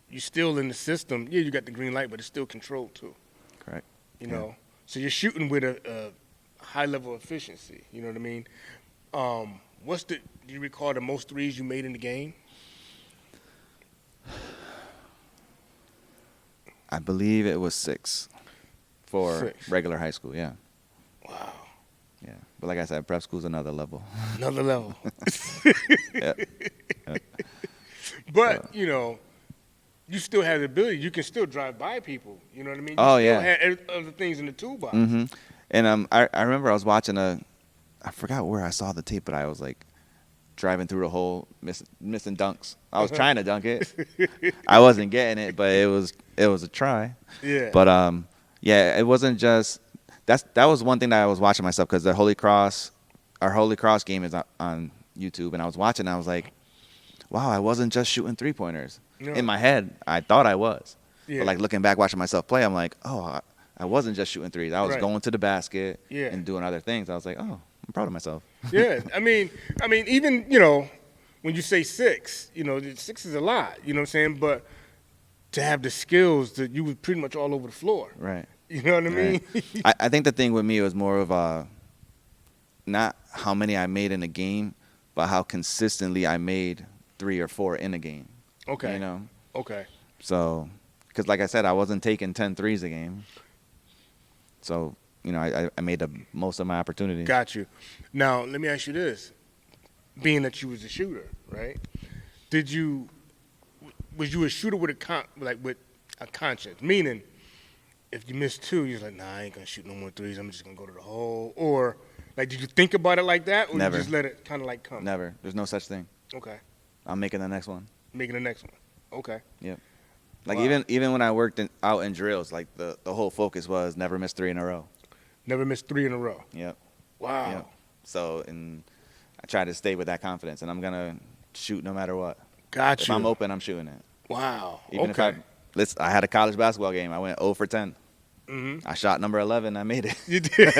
you're still in the system. Yeah, you got the green light, but it's still controlled too. Correct. You know, so you're shooting with a high level of efficiency. You know what I mean? Do you recall the most threes you made in the game? I believe it was 6 for regular high school. Yeah. Wow. Yeah, but like I said, prep school's another level. Another level. Yeah. But, you know, you still have the ability. You can still drive by people. You know what I mean? Oh, you yeah. still have other things in the toolbox. And I remember I was watching I forgot where I saw the tape, but I was like driving through the hole, missing dunks. I was trying to dunk it. I wasn't getting it, but it was a try. Yeah. But yeah, it wasn't just that was one thing that I was watching myself, because our Holy Cross game is on YouTube, and I was watching and I was like, wow, I wasn't just shooting 3-pointers. No. In my head, I thought I was. Yeah. But like looking back, watching myself play, I'm like, oh, I wasn't just shooting threes. I was Right. going to the basket Yeah. and doing other things. I was like, oh, I'm proud of myself. Yeah, I mean, even, you know, when you say 6, you know, 6 is a lot, you know what I'm saying? But to have the skills that you was pretty much all over the floor. Right. You know what I mean? Right. I think the thing with me was more of not how many I made in a game, but how consistently I made 3 or 4 in a game. Okay. You know? Okay. So, because like I said, I wasn't taking 10 threes a game. So, you know, I made the most of my opportunities. Got you. Now, let me ask you this. Being that you was a shooter, right? Was you a shooter with a conscience? Meaning, if you missed 2, you're like, nah, I ain't going to shoot no more threes. I'm just going to go to the hole. Or Like, did you think about it like that, or Never. you just let it kind of like come? Never. There's no such thing. Okay. I'm making the next one. Making the next one. Okay. Yep. Like Wow. even when I worked out in drills, like the whole focus was never miss 3 in a row. Never missed 3 in a row. Yep. Wow. Yep. So, and I try to stay with that confidence, and I'm gonna shoot no matter what. Got If you. I'm open, I'm shooting it. Wow. Even okay. if I had a college basketball game, I went 0 for 10. Mm-hmm. I shot number 11. I made it. You did.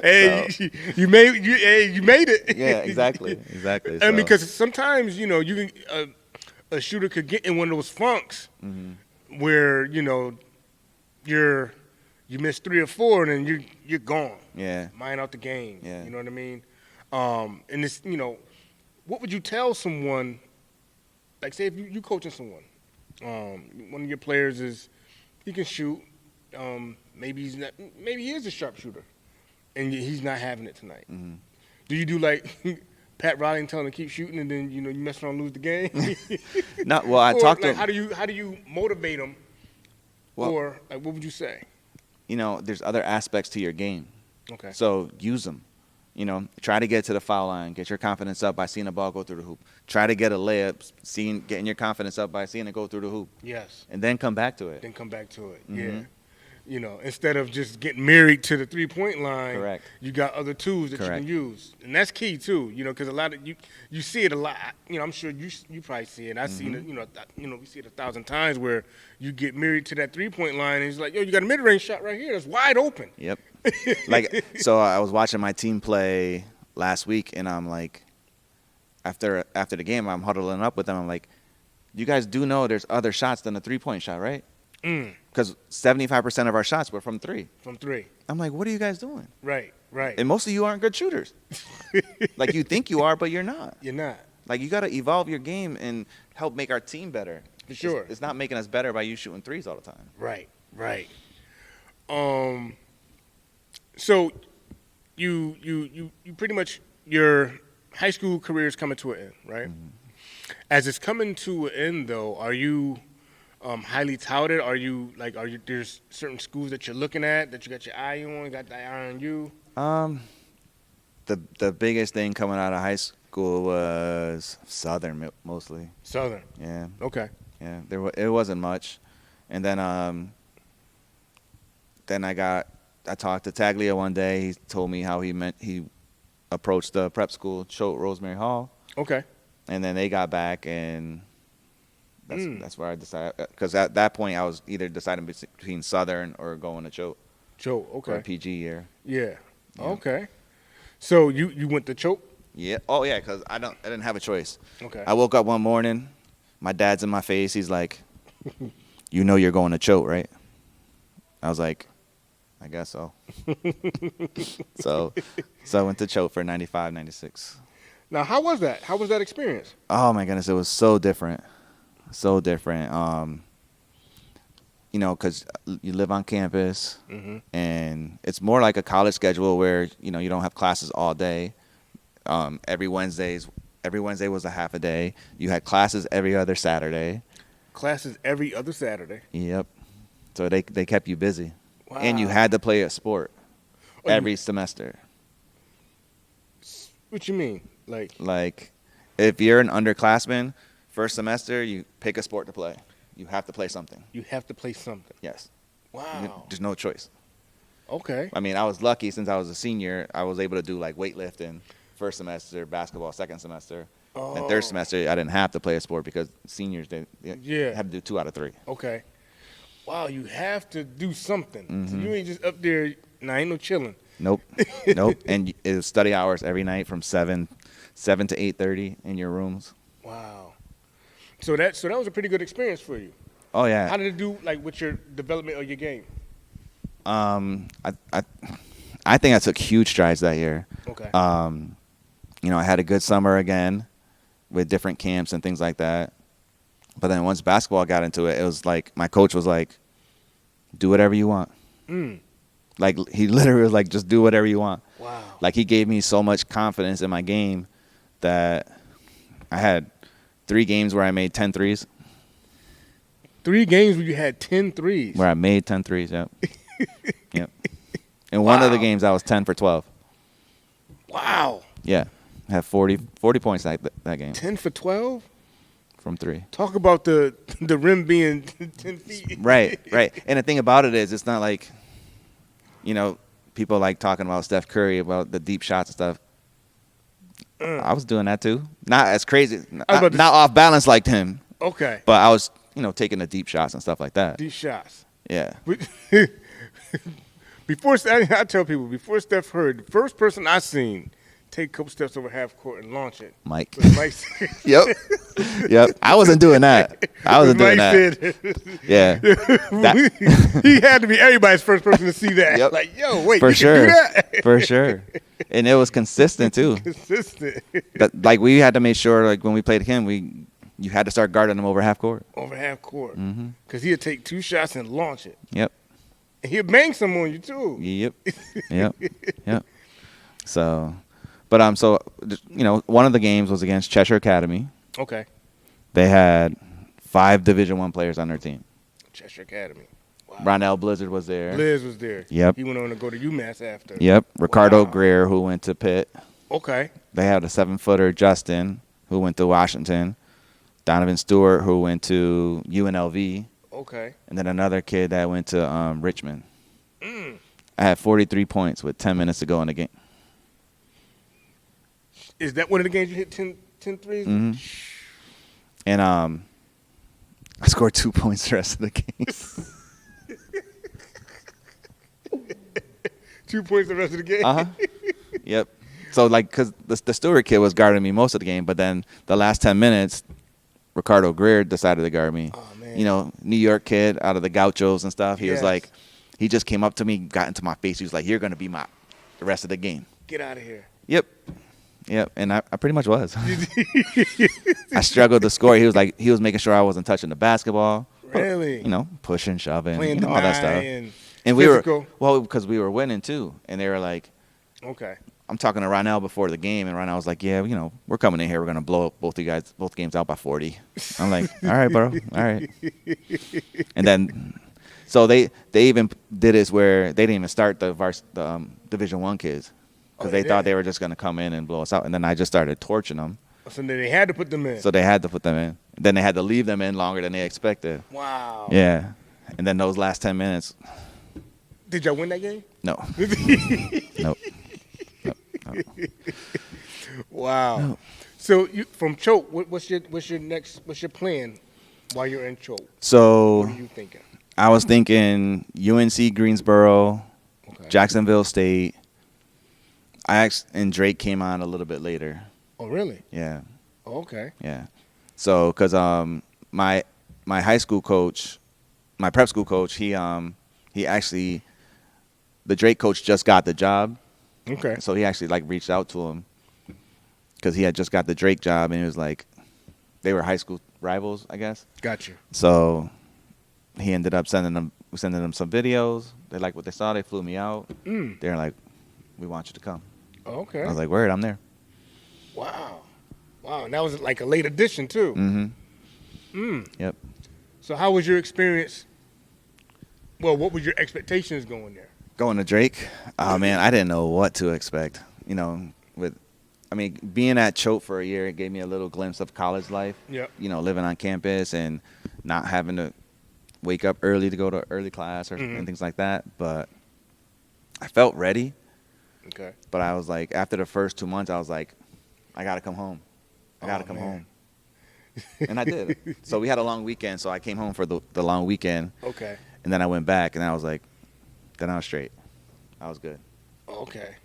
Hey, So- you made it. Yeah, exactly. Exactly. I So, mean, because sometimes you can a shooter could get in one of those funks where you miss 3 or 4 and then you're gone. yeah. Mind out the game. Yeah. You know what I mean? And it's what would you tell someone? Like, say if you coaching someone, one of your players he can shoot. Maybe he is a sharpshooter, and he's not having it tonight. Mm-hmm. Do you do like Pat Riley and tell him to keep shooting, and then you mess around and lose the game? No, well, I Or, talked to like, him. how do you motivate him? Well- Or like, what would you say? There's other aspects to your game. Okay. So use them. Try to get to the foul line. Get your confidence up by seeing a ball go through the hoop. Try to get a layup, getting your confidence up by seeing it go through the hoop. Yes. And then come back to it. Then come back to it. Mhm. Yeah. Instead of just getting married to the 3-point line, Correct. you got other tools that Correct. you can use, and that's key too. Because a lot of you see it a lot. I'm sure you probably see it. I've seen it. We see it 1,000 times where you get married to that 3-point line, and it's like, yo, you got a mid-range shot right here that's wide open. Yep. So I was watching my team play last week, and I'm like, after the game, I'm huddling up with them. I'm like, you guys do know there's other shots than a 3-point shot, right? Because 75% of our shots were from 3. From 3. I'm like, what are you guys doing? Right. And most of you aren't good shooters. Like, you think you are, but you're not. You're not. Like, you got to evolve your game and help make our team better. For sure. It's not making us better by you shooting 3s all the time. Right. So you pretty much, your high school career is coming to an end, right? Mm-hmm. As it's coming to an end, though, are you highly touted? Are you there's certain schools that you're looking at that you got your eye on, got the eye on you? The biggest thing coming out of high school was Southern mostly. Southern. Yeah. Okay. Yeah. It wasn't much, and then I talked to Taglia one day. He told me how he approached the prep school, Choate Rosemary Hall, Okay. and then they got back, and that's where I decided, because at that point I was either deciding between Southern or going to Choate Choate. for a Okay. PG year. Yeah. Yeah. Okay. So you went to Choate? Yeah. Oh yeah, because I didn't have a choice. Okay. I woke up one morning, my dad's in my face. He's like, you're going to Choate, right? I was like, I guess so. so I went to Choate for 95, 96. Now, how was that? How was that experience? Oh my goodness, it was so different. So different. Because you live on campus, and it's more like a college schedule where you don't have classes all day. Every Wednesday was a half a day. You had classes every other Saturday. Classes every other Saturday. Yep. So they kept you busy, Wow. and you had to play a sport every semester. What you mean? Like, if you're an underclassman, first semester you pick a sport to play. You have to play something. You have to play something. Yes. Wow. There's no choice. Okay. I mean, I was lucky since I was a senior. I was able to do like weightlifting first semester, basketball second semester, and third semester I didn't have to play a sport because seniors they had to do 2 out of 3. Okay. Wow, you have to do something. So Mm-hmm. you ain't just up there. Nah, ain't no chilling. Nope. And it was study hours every night from 7 to 8:30 in your rooms. Wow. So that was a pretty good experience for you. Oh yeah. How did it do, like, with your development of your game? I think I took huge strides that year. Okay. I had a good summer again with different camps and things like that. But then once basketball got into it, it was like my coach was like, do whatever you want. Like, he literally was like, just do whatever you want. Wow. Like, he gave me so much confidence in my game that I had 3 games where I made 10 threes. 3 games where you had 10 threes. Where I made 10 threes, yep. Yep. In one of the games, I was 10 for 12. Wow. Yeah. I had 40 points that game. 10 for 12? From 3. Talk about the rim being 10 feet. Right. And the thing about it is, it's not like, people like talking about Steph Curry, about the deep shots and stuff. I was doing that too. Not as crazy. Not off balance like him. Okay. But I was, taking the deep shots and stuff like that. Deep shots. Yeah. I tell people, before Steph Curry, the first person I seen take a couple steps over half court and launch it. Mike. Yep. I wasn't doing that. Yeah. He had to be everybody's first person to see that. Yep. Like, yo, wait, for you sure. can do that? For sure. And it was consistent too. Like we had to make sure, like when we played him, you had to start guarding him over half court. Over half court. Mm-hmm. Because he'd take 2 shots and launch it. Yep. And he'd bang some on you too. Yep. So, but one of the games was against Cheshire Academy. Okay. They had 5 Division I players on their team. Cheshire Academy. Wow. Ronell Blizzard was there. Liz was there. Yep. He went on to go to UMass after. Yep. Ricardo Greer, who went to Pitt. Okay. They had a 7-footer, Justin, who went to Washington. Donovan Stewart, who went to UNLV. Okay. And then another kid that went to Richmond. I had 43 points with 10 minutes to go in the game. Is that one of the games you hit 10 threes? Mm-hmm. And I scored 2 points the rest of the game. 2 points the rest of the game? Uh-huh. Yep. So, because the Stewart kid was guarding me most of the game, but then the last 10 minutes, Ricardo Greer decided to guard me. Oh, man. New York kid out of the Gauchos and stuff. He was Yes. like, he just came up to me, got into my face. He was like, "You're going to be the rest of the game." Get out of here. Yep. And I pretty much was. I struggled to score. He was making sure I wasn't touching the basketball. Really? Pushing, shoving, Playing all that stuff. And physical. because we were winning too. And they were like, okay. I'm talking to Ronell before the game, and Ronell was like, "Yeah, we're coming in here. We're gonna blow both games out by 40." I'm like, "All right, bro, all right." And then, so they even did this where they didn't even start the Division I kids because they thought they were just gonna come in and blow us out. And then I just started torching them. So then they had to put them in. So they had to put them in. Then they had to leave them in longer than they expected. Wow. Yeah. And then those last 10 minutes. Did y'all win that game? No. Nope. Wow. No. So from Choke, what's your plan while you're in Choke? So what are you thinking? I was thinking UNC Greensboro, Okay. Jacksonville State. And Drake came on a little bit later. Oh, really? Yeah. Oh, okay. Yeah. So, because my high school coach, my prep school coach, he actually, the Drake coach just got the job. Okay. So he actually reached out to him because he had just got the Drake job, and it was like they were high school rivals, I guess. Gotcha. So he ended up sending them some videos. They liked what they saw. They flew me out. They're like, "We want you to come." Okay. I was like, "Word, I'm there." Wow. And that was like a late addition too. Mm-hmm. Yep. So how was your experience? Well, what was your expectations going there? Going to Drake, oh man, I didn't know what to expect. Being at Choate for a year, it gave me a little glimpse of college life. Yep. Living on campus and not having to wake up early to go to early class and things like that. But I felt ready. Okay. But I was like, after the first 2 months, I was like, I gotta come home. I gotta come home. And I did. So we had a long weekend. So I came home for the long weekend. Okay. And then I went back, and I was like, then I was straight. I was good. Okay.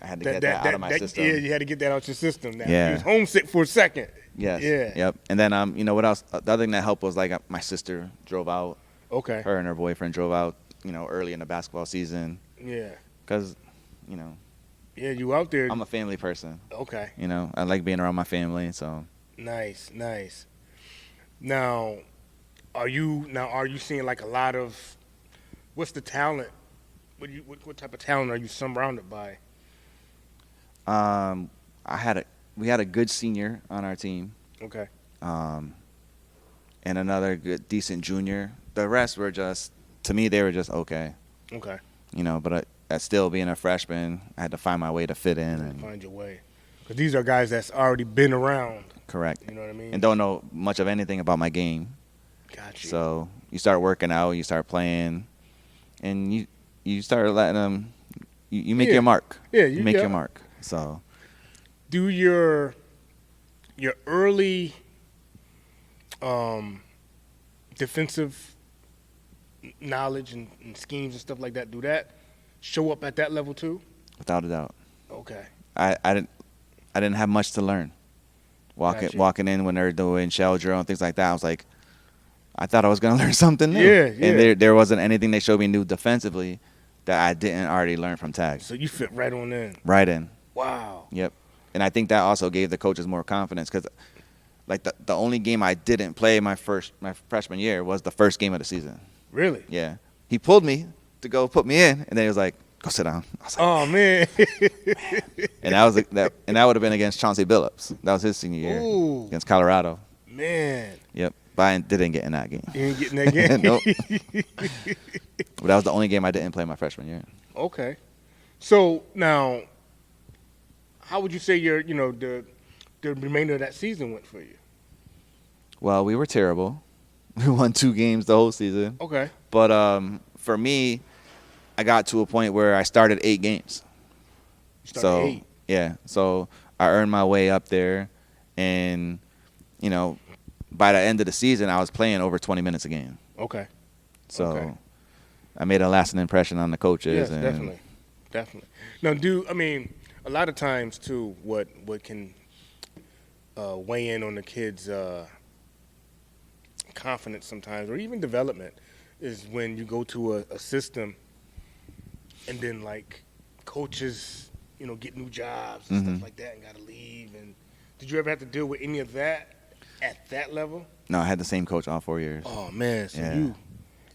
I had to get that out of my system. Yeah, you had to get that out your system now. Yeah. You was homesick for a second. Yes. Yeah. Yep. And then, what else? The other thing that helped was, my sister drove out. Okay. Her and her boyfriend drove out, early in the basketball season. Yeah. Because, Yeah, you out there. I'm a family person. Okay. I like being around my family, so. Nice. Now, are you seeing a lot of, what's the talent? What type of talent are you surrounded by? We had a good senior on our team. Okay. And another decent junior. The rest were to me, they were just okay. Okay. But at still being a freshman, I had to find my way to fit in. And find your way. Because these are guys that's already been around. Correct. You know what I mean? And don't know much of anything about my game. Gotcha. So you start working out, you start playing, and you start letting them. You make your mark. Yeah, you make your mark. So do your early defensive knowledge and schemes and stuff like that, do that show up at that level too? Without a doubt. Okay. I didn't have much to learn. Walking in when they're doing shell drill and things like that, I was like, I thought I was gonna learn something new. Yeah. And there wasn't anything they showed me new defensively that I didn't already learn from tag. So you fit right on in. Right in. Wow. Yep. And I think that also gave the coaches more confidence because, like, the only game I didn't play my freshman year was the first game of the season. Really? Yeah. He pulled me to go put me in, and then he was like, "Go sit down." I was like, "Oh man!" And that would have been against Chauncey Billups. That was his senior year against Colorado. Man. Yep. But I didn't get in that game. You didn't get in that game? Nope. But that was the only game I didn't play my freshman year. Okay. So now, how would you say the remainder of that season went for you? Well, we were terrible. We won 2 games the whole season. Okay. But for me, I got to a point where I started 8 games. You started 8? Yeah. So I earned my way up there, and by the end of the season, I was playing over 20 minutes a game. Okay. So I made a lasting impression on the coaches. Yes, definitely. Now, a lot of times too, what can weigh in on the kids' confidence sometimes, or even development, is when you go to a system, and then like coaches, get new jobs and stuff like that, and gotta leave. And did you ever have to deal with any of that at that level? No, I had the same coach all 4 years. Oh man, so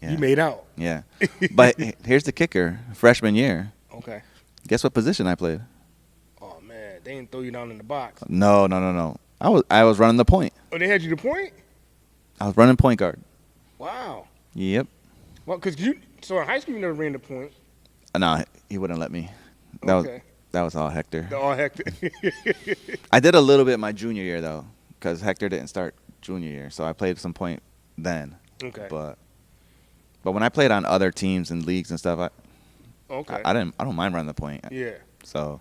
yeah. you made out. Yeah. But here's the kicker: freshman year. Okay. Guess what position I played? Oh man, they didn't throw you down in the box. No. I was running the point. Oh, they had you the point? I was running point guard. Wow. Yep. Well, so in high school you never ran the point. No, he wouldn't let me. That was all Hector. All Hector. I did a little bit my junior year though, because Hector didn't start junior year, so I played some point then. Okay. But when I played on other teams and leagues and stuff, I don't mind running the point. Yeah. So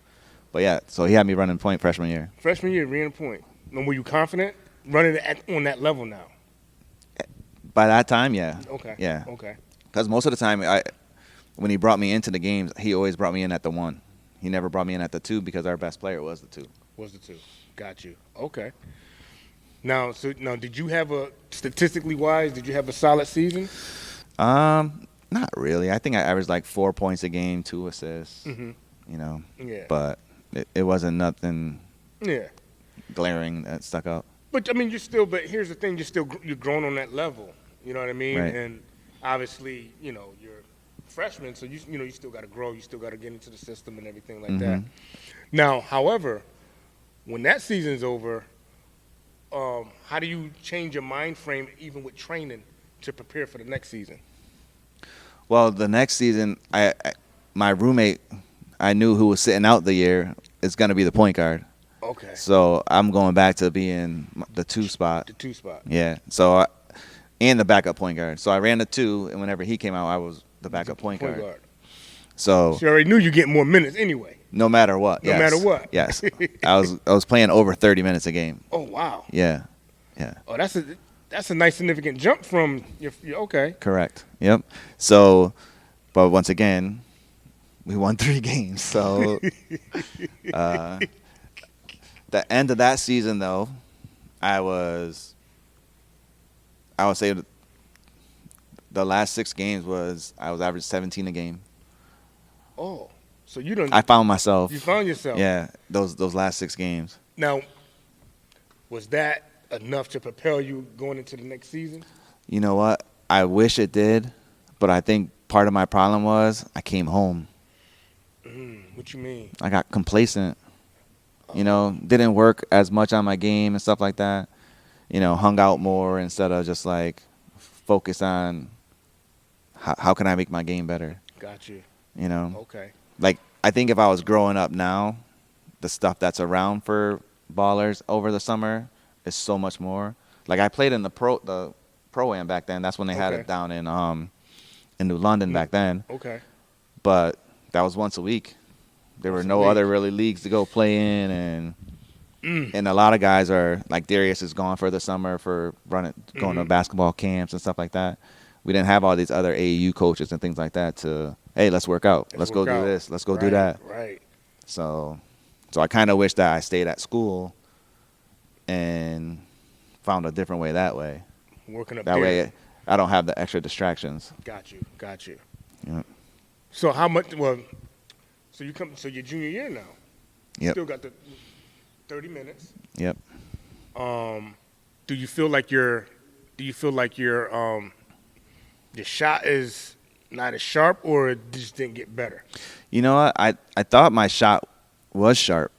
he had me running point freshman year. Freshman year, ran the point. And were you confident running on that level now? By that time, yeah. Okay. Yeah. Okay. Because most of the time, when he brought me into the games, he always brought me in at the 1. He never brought me in at the 2 because our best player was the 2. Was the 2. Got you. Okay. Now, did you have statistically wise, did you have a solid season? Not really. I think I averaged like 4 points a game, 2 assists. Yeah. But it wasn't nothing. Yeah. Glaring that stuck out. But but here's the thing: you're growing on that level. You know what I mean? Right. And obviously, you're a freshman, so you still got to grow. You still got to get into the system and everything like that. Now, however, when that season's over, how do you change your mind frame, even with training, to prepare for the next season? Well, the next season, my roommate, I knew who was sitting out the year, is going to be the point guard. Okay. So I'm going back to being the 2 spot. The 2 spot. Yeah. So and the backup point guard. So I ran the 2, and whenever he came out, I was the backup point guard. So you already knew you get more minutes anyway. No matter what. No matter what. Yes. I was playing over 30 minutes a game. Oh wow. Yeah. Oh, that's a nice significant jump from your okay. Correct. Yep. So, but once again, we won 3 games. So, the end of that season, though, I would say the last 6 games I was averaging 17 a game. Oh, so you don't. I found myself. You found yourself. Yeah, those last 6 games. Now, was that enough to propel you going into the next season? You know what? I wish it did, but I think part of my problem was I came home. What you mean? I got complacent. Didn't work as much on my game and stuff like that. Hung out more instead of just like focus on how can I make my game better. Got you. you know. Okay. like I think if I was growing up now, the stuff that's around for ballers over the summer is so much more. Like I played in the pro-am back then. That's when they had it down in New London back then. Okay. But that was once a week. There were no other really leagues to go play in, and a lot of guys are like Darius is gone for the summer for going to basketball camps and stuff like that. We didn't have all these other AAU coaches and things like that to, hey, let's work out. Let's go do this. Let's go do that. Right. So I kind of wish that I stayed at school and found a different way that way. Working up that there. way I don't have the extra distractions. Got you. Yeah. So how much? Well, so your junior year now. Yep. Still got the 30 minutes. Yep. Do you feel like your shot is not as sharp, or it just didn't get better? You know what? I thought my shot was sharp.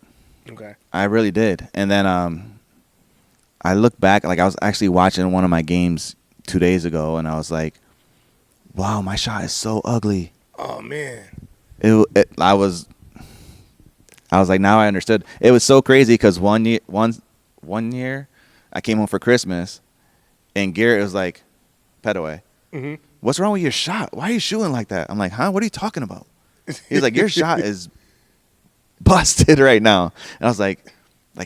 Okay. I really did. And then I look back, like I was actually watching one of my games 2 days ago, and I was like, wow, my shot is so ugly. Oh, man. I was like, now I understood. It was so crazy because one year I came home for Christmas, and Garrett was like, Petaway, what's wrong with your shot? Why are you shooting like that? I'm like, huh? What are you talking about? He's like, your shot is busted right now. And I was like,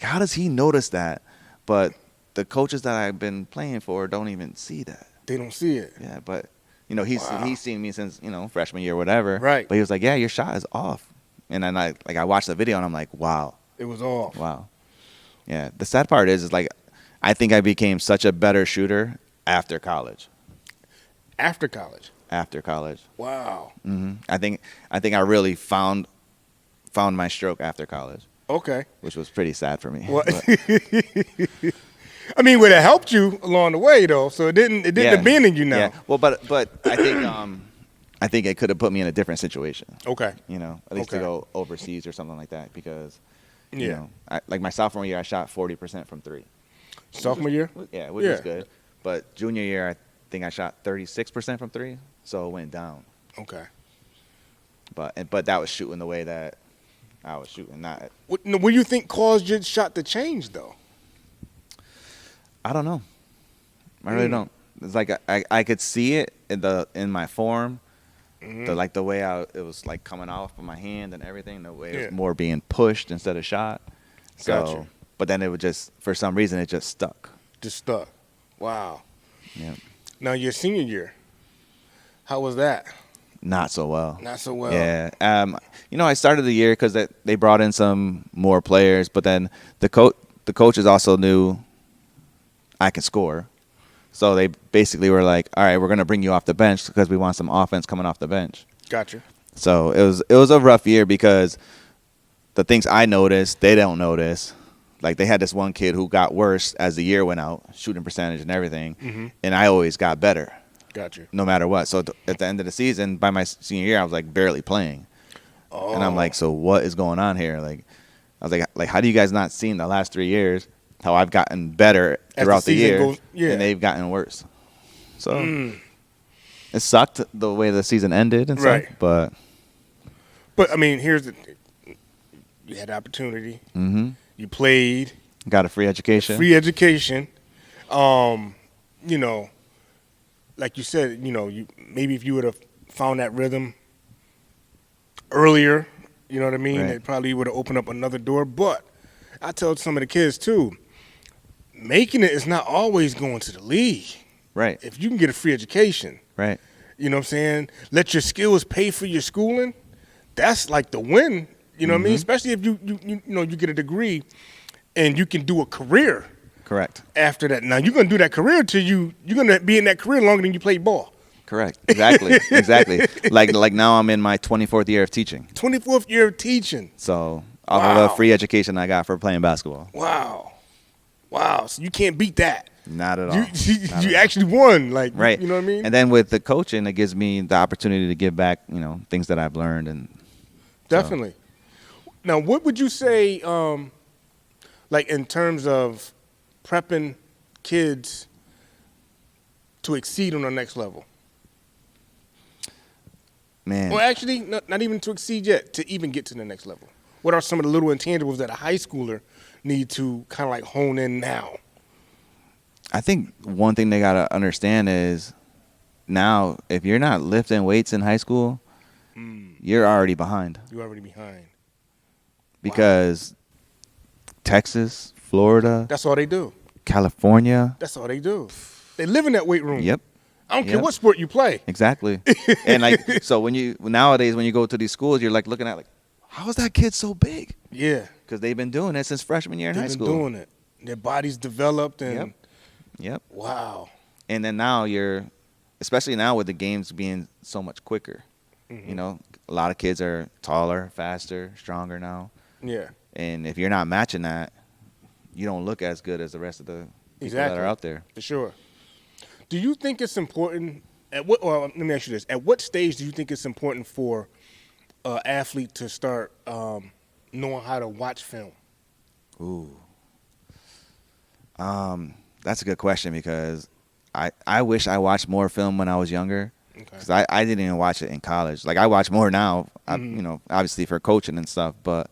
how does he notice that? But the coaches that I've been playing for don't even see that. They don't see it. Yeah, but he's seen me since freshman year or whatever. Right. But he was like, yeah, your shot is off. And then I watched the video and I'm like, wow. It was off. Wow. Yeah. The sad part is like I think I became such a better shooter after college. After college. After college. Wow. I think I really found my stroke after college. Okay. Which was pretty sad for me. What? I mean, would it helped you along the way though? So it didn't abandon you now. Yeah. Well, but I think it could have put me in a different situation. Okay. At least to go overseas or something like that because like my sophomore year I shot 40% from 3. Sophomore year? Yeah, which was good. But junior year I think I shot 36% from 3, so it went down. Okay. But that was shooting the way that I was shooting. Not. What do you think caused your shot to change though? I don't know. I really don't. It's like I could see it in my form, the way it was like coming off of my hand and everything. The way it was more being pushed instead of shot. So, Gotcha. But then it would just for some reason it just stuck. Just stuck. Wow. Yeah. Now your senior year, how was that? Not so well. Not so well. Yeah. I started the year because they brought in some more players, but then the coaches also knew I could score. So they basically were like, all right, we're going to bring you off the bench because we want some offense coming off the bench. Gotcha. So it was a rough year because the things I noticed, they don't notice. Like they had this one kid who got worse as the year went out, shooting percentage and everything, and I always got better. Gotcha. No matter what. So at the end of the season, by my senior year, I was like barely playing. Oh. And I'm like, so what is going on here? Like, I was like, how do you guys not see in the last 3 years how I've gotten better throughout the year and they've gotten worse? So it sucked the way the season ended and stuff, but I mean, here's the thing. You had opportunity. You played. Got a free education. Like you said, maybe if you would have found that rhythm earlier, you know what I mean, it probably would have opened up another door. But I tell some of the kids too, making it is not always going to the league. Right. If you can get a free education. Right. You know what I'm saying? Let your skills pay for your schooling. That's like the win. You know what I mean? Especially if you get a degree and you can do a career. Correct. After that. Now, you're going to do that career till you're going to be in that career longer than you played ball. Correct. Exactly. Exactly. Like now I'm in my 24th year of teaching. 24th year of teaching. So off of a free education I got for playing basketball. Wow. So you can't beat that. Not at all. You actually won. Like, right. You know what I mean? And then with the coaching, it gives me the opportunity to give back, things that I've learned. And definitely. So. Now, what would you say, like in terms of prepping kids to exceed on the next level? Man. Or actually, not even to exceed yet, to even get to the next level? What are some of the little intangibles that a high schooler need to kind of like hone in now? I think one thing they got to understand is now, if you're not lifting weights in high school, you're already behind. You're already behind. Because Texas, Florida. That's all they do. California. That's all they do. They live in that weight room. Yep. I don't care what sport you play. Exactly. And like, so nowadays when you go to these schools, you're like looking at like, how is that kid so big? Yeah. Because they've been doing it since freshman year in high school. They've been doing it. Their body's developed and. Yep. Wow. And then now especially now with the games being so much quicker, you know, a lot of kids are taller, faster, stronger now. Yeah. And if you're not matching that, you don't look as good as the rest of the people that are out there. For sure. Do you think it's important let me ask you this. At what stage do you think it's important for an athlete to start knowing how to watch film? Ooh. That's a good question because I wish I watched more film when I was younger because I didn't even watch it in college. Like, I watch more now, you know, obviously for coaching and stuff. But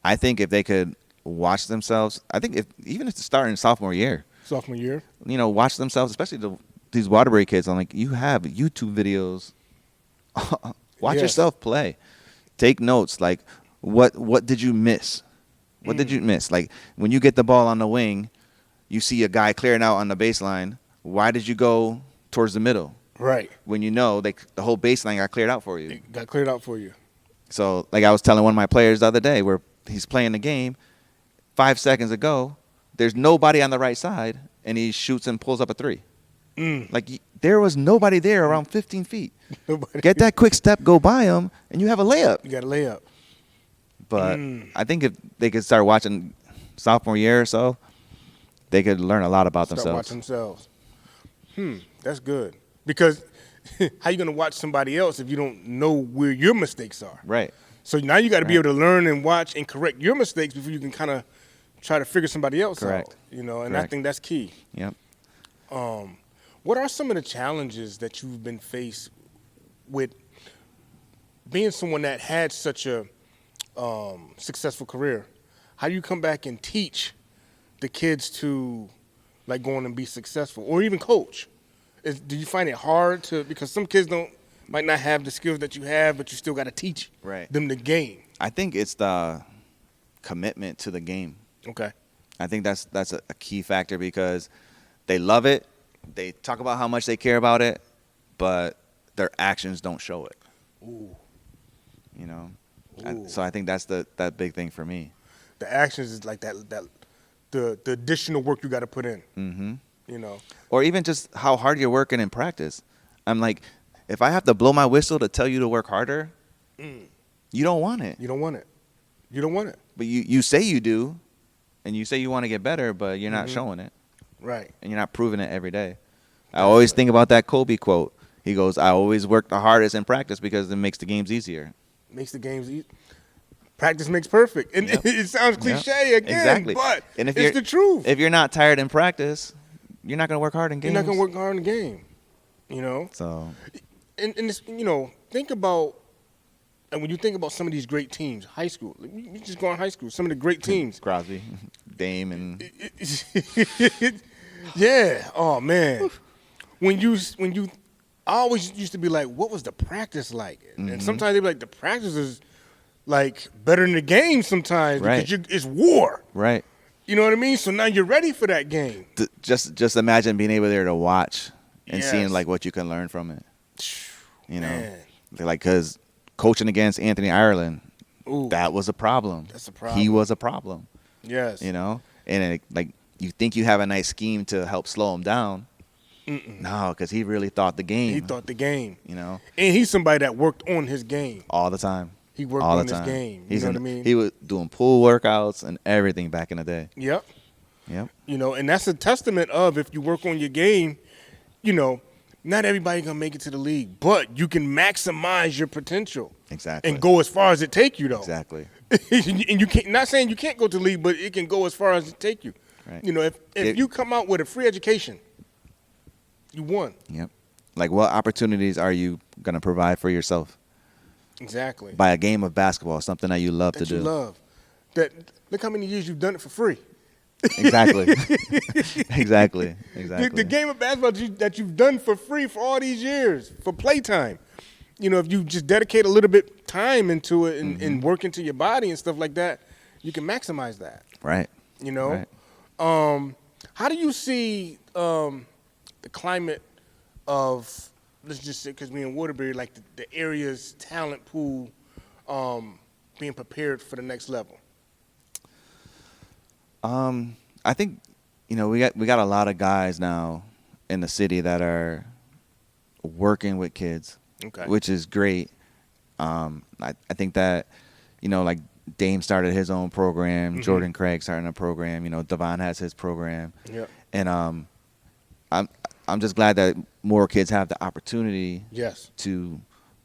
I think if they could watch themselves, I think even if it's starting sophomore year. Sophomore year? You know, watch themselves, especially these Waterbury kids. I'm like, you have YouTube videos. Watch yourself play. Take notes. Like, what did you miss? What did you miss? Like, when you get the ball on the wing, you see a guy clearing out on the baseline. Why did you go towards the middle? Right. When you know the whole baseline got cleared out for you. It got cleared out for you. So, like I was telling one of my players the other day where he's playing the game, 5 seconds ago, there's nobody on the right side, and he shoots and pulls up a three. Like, there was nobody there around 15 feet. Nobody. Get that quick step, go by him, and you have a layup. You got a layup. But I think if they could start watching sophomore year or so, they could learn a lot about Start themselves. watching themselves. That's good. Because how you going to watch somebody else if you don't know where your mistakes are? Right. So now you got to be able to learn and watch and correct your mistakes before you can kind of try to figure somebody else out. You know, and I think that's key. Yep. What are some of the challenges that you've been faced with being someone that had such a successful career? How do you come back and teach the kids to like go on and be successful, or even coach? Do you find it hard because some kids might not have the skills that you have, but you still got to teach them the game? I think it's the commitment to the game. Okay. I think that's a key factor because they love it. They talk about how much they care about it, but their actions don't show it. Ooh. You know? So I think that's that big thing for me. The actions is like that the additional work you got to put in. Mm-hmm. You know? Or even just how hard you're working in practice. I'm like, if I have to blow my whistle to tell you to work harder, you don't want it. You don't want it. You don't want it. But you say you do, and you say you want to get better, but you're not showing it. Right. And you're not proving it every day. I always think about that Kobe quote. He goes, I always work the hardest in practice because it makes the games easier. Makes the games easy. Practice makes perfect. And it sounds cliche again, but it's the truth. If you're not tired in practice, you're not going to work hard in games. You're not going to work hard in the game, you know? So, and it's, you know, think about, and when you think about some of these great teams, high school, you just go on high school, some of the great teams. Crosby, Dame, and yeah. Oh man. I always used to be like, what was the practice like? And sometimes they'd be like, the practice is like better than the game sometimes because it's war. Right. You know what I mean? So now you're ready for that game. Just imagine being able there to watch and seeing like what you can learn from it. You know, like because coaching against Anthony Ireland, that was a problem. That's a problem. He was a problem. Yes. You know, and like you think you have a nice scheme to help slow him down. No, because he really thought the game. He thought the game. You know, and he's somebody that worked on his game all the time. He worked on his game. You know what I mean? He was doing pool workouts and everything back in the day. Yep. You know, and that's a testament of if you work on your game, you know, not everybody gonna make it to the league, but you can maximize your potential. Exactly. And go as far as it take you, though. Exactly. And you can't. Not saying you can't go to the league, but it can go as far as it take you. Right. You know, if you come out with a free education, you won. Yep. Like, what opportunities are you gonna provide for yourself? Exactly. by a game of basketball, something that you love to do. Look how many years you've done it for free. Exactly. Exactly. The game of basketball that you've done for free for all these years, for playtime. If you just dedicate a little bit time into it and work into your body and stuff like that, you can maximize that. Right. Right. How do you see the climate of, let's just say, because we in Waterbury, like the area's talent pool being prepared for the next level? I think, we got a lot of guys now in the city that are working with kids, which is great. I think that, like Dame started his own program, Jordan Craig started a program, Devon has his program. Yep. And I'm just glad that more kids have the opportunity to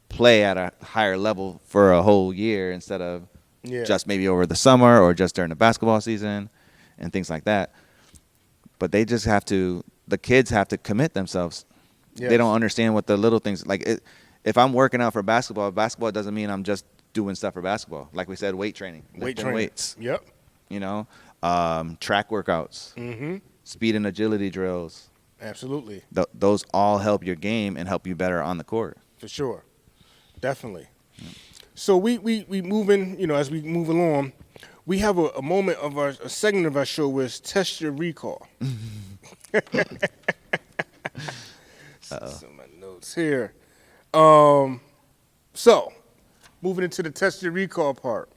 play at a higher level for a whole year instead of just maybe over the summer or just during the basketball season and things like that. But they just the kids have to commit themselves. Yes. They don't understand what the little things, if I'm working out for basketball doesn't mean I'm just doing stuff for basketball. Like we said, weight training. Weights. Yep. Track workouts, speed and agility drills. Absolutely. Those all help your game and help you better on the court. For sure. Definitely. Yeah. So we moving, as we move along, we have a moment of a segment of our show where it's Test Your Recall. Some of my notes here. So, moving into the Test Your Recall part.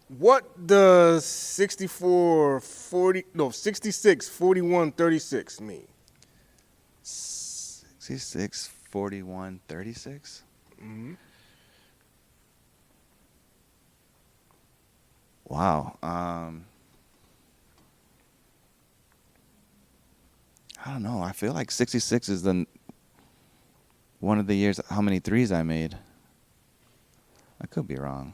What does 66-41-36 mean? 66-41-36? Mm-hmm. Wow. I don't know. I feel like 66 is one of the years how many threes I made. I could be wrong.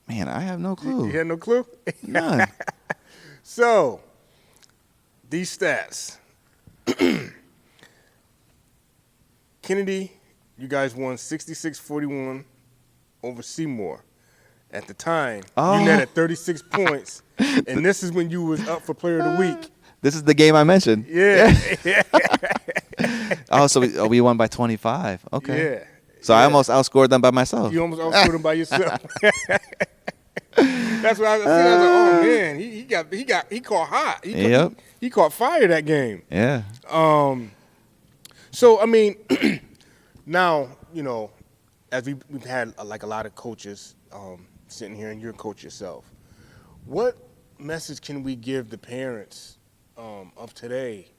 Man, I have no clue. You had no clue? None. So, these stats. Kennedy, you guys won 66-41 over Seymour. At the time, you netted 36 points, and this is when you was up for Player of the Week. This is the game I mentioned. Yeah. So we won by 25. Okay. Yeah. So I almost outscored them by myself. You almost outscored them by yourself. That's what I was like, oh man, he caught hot. He caught fire that game. Yeah. So I mean, now as we've had a lot of coaches sitting here, and you're a coach yourself. What message can we give the parents of today?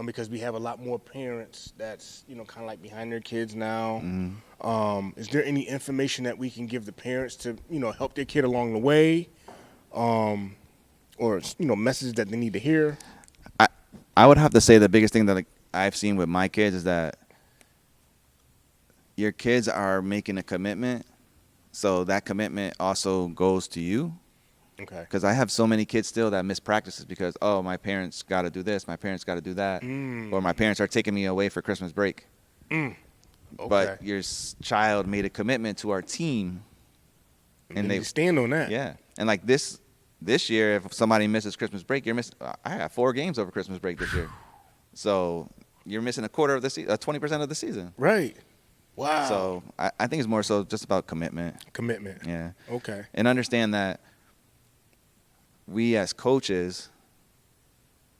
Because we have a lot more parents that's kind of like behind their kids now. Mm-hmm. Is there any information that we can give the parents to help their kid along the way, or messages that they need to hear? I would have to say the biggest thing that I've seen with my kids is that your kids are making a commitment, so that commitment also goes to you. Okay. Because I have so many kids still that miss practices because, my parents got to do this, my parents got to do that, or my parents are taking me away for Christmas break. Okay. But your child made a commitment to our team. And they stand on that. Yeah. And like this year, if somebody misses Christmas break, you're missing. I have 4 games over Christmas break this year. So you're missing a quarter of the season, 20% of the season. Right. Wow. So I think it's more so just about commitment. Commitment. Yeah. Okay. And understand that we as coaches,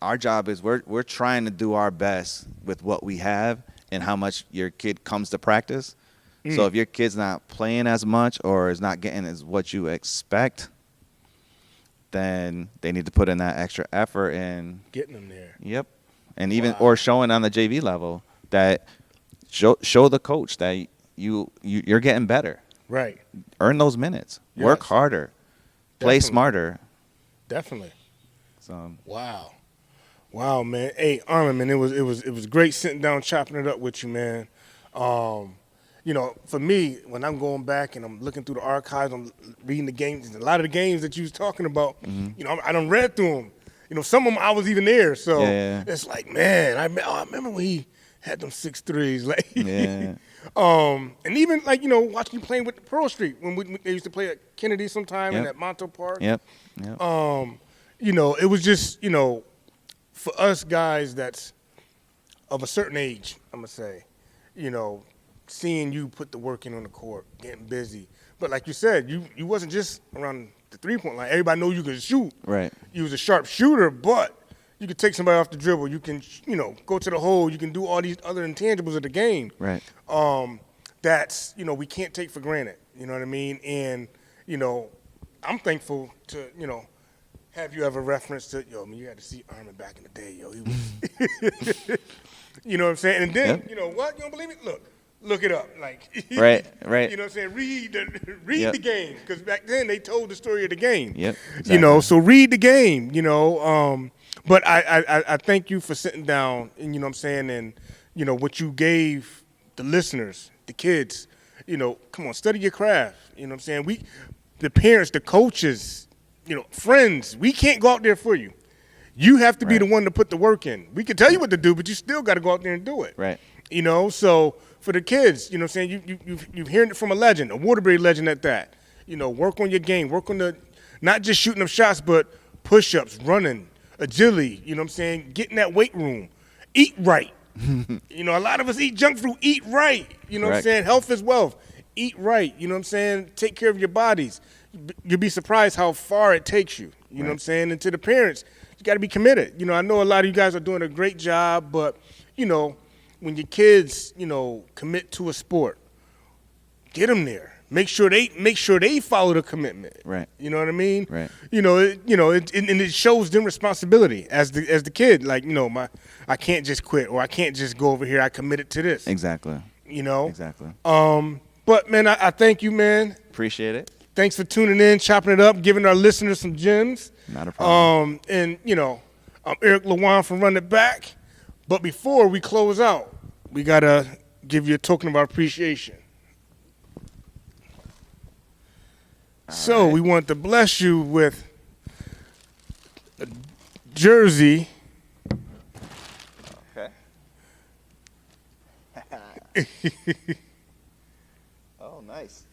our job is we're trying to do our best with what we have and how much your kid comes to practice. So if your kid's not playing as much or is not getting as what you expect, then they need to put in that extra effort in getting them there. Yep. And even or showing on the JV level that show the coach that you're getting better. Right. Earn those minutes. Yes. Work harder. Play smarter. Definitely. So wow, man. Hey, Armand, man, it was great sitting down chopping it up with you, man. For me, when I'm going back and I'm looking through the archives, I'm reading the games. A lot of the games that you was talking about, I done read through them. Some of them I was even there. So it's like, man, I remember when he had them 6'3s, like Yeah. and even like watching you playing with the Pearl Street when they used to play at Kennedy sometime and Yep. at Montauk Park. Yep. It was just for us guys that's of a certain age, I'm gonna say, seeing you put the work in on the court, getting busy. But like you said, you wasn't just around the 3-point line. Everybody know you could shoot. Right. You was a sharp shooter, but you could take somebody off the dribble. You can, go to the hole. You can do all these other intangibles of the game. Right. That's, we can't take for granted. You know what I mean? And, I'm thankful to, have you ever reference to, you had to see Armand back in the day, He was, you know what I'm saying? And then, You don't believe it? Look it up. Like, right. You know what I'm saying? Read the game, because back then they told the story of the game. Yep. Exactly. So read the game. But I thank you for sitting down and what I'm saying, and what you gave the listeners, the kids. Come on, study your craft. You know what I'm saying? The parents, the coaches, friends. We can't go out there for you. You have to be the one to put the work in. We can tell you what to do, but you still got to go out there and do it. Right. So for the kids, what I'm saying, you've heard it from a legend, a Waterbury legend at that. Work on your game. Work on not just shooting them shots, but push-ups, running, agility. You know what I'm saying? Get in that weight room. Eat right. A lot of us eat junk food. Eat right. You know what I'm saying? Health is wealth. Eat right. You know what I'm saying? Take care of your bodies. You'll be surprised how far it takes you. You know what I'm saying? And to the parents, you got to be committed. I know a lot of you guys are doing a great job, but, when your kids, commit to a sport, get them there. Make sure they follow the commitment. Right. You know what I mean? Right. And it shows them responsibility as the kid. Like, I can't just quit, or I can't just go over here. I committed to this. Exactly. Exactly. But man, I thank you, man. Appreciate it. Thanks for tuning in, chopping it up, giving our listeners some gems. Not a problem. And I'm Eric Lewan from Run It Back. But before we close out, we gotta give you a token of our appreciation. So we want to bless you with a jersey. Okay. Oh, nice.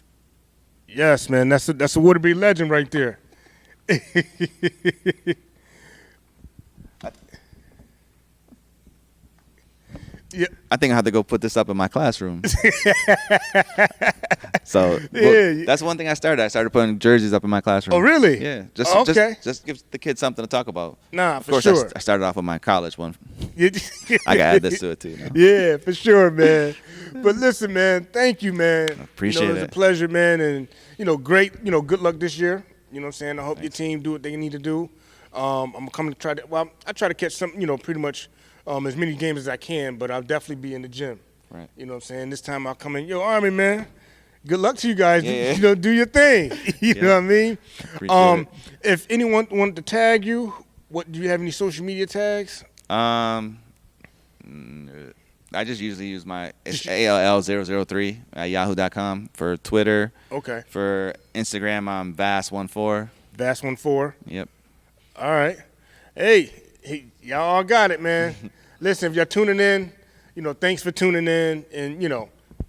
Yes, man. That's a Waterbury legend right there. Yeah. I think I have to go put this up in my classroom. So that's one thing I started. I started putting jerseys up in my classroom. Oh, really? Yeah. Okay. Just give the kids something to talk about. Nah, of for course, sure. I started off with my college one. I gotta add this to it too. Yeah, for sure, man. But listen, man, thank you, man. Appreciate it. It was a pleasure, man, and great. Good luck this year. You know what I'm saying? I hope your team do what they need to do. I'm coming to try to. Well, I try to catch some. Pretty much as many games as I can, but I'll definitely be in the gym. Right. You know what I'm saying? This time I'll come in. Army, man. Good luck to you guys. Yeah. Do your thing. You know what I mean? Appreciate it. If anyone wanted to tag you, do you have any social media tags? I just usually use my ALL003 at yahoo.com for Twitter. Okay. For Instagram, I'm Vass14. Vass14. Yep. All right. Hey, y'all all got it, man. Listen, if y'all tuning in, thanks for tuning in. And,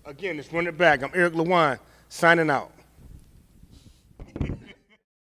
again, it's Run It Back. I'm Eric Lewan, signing out.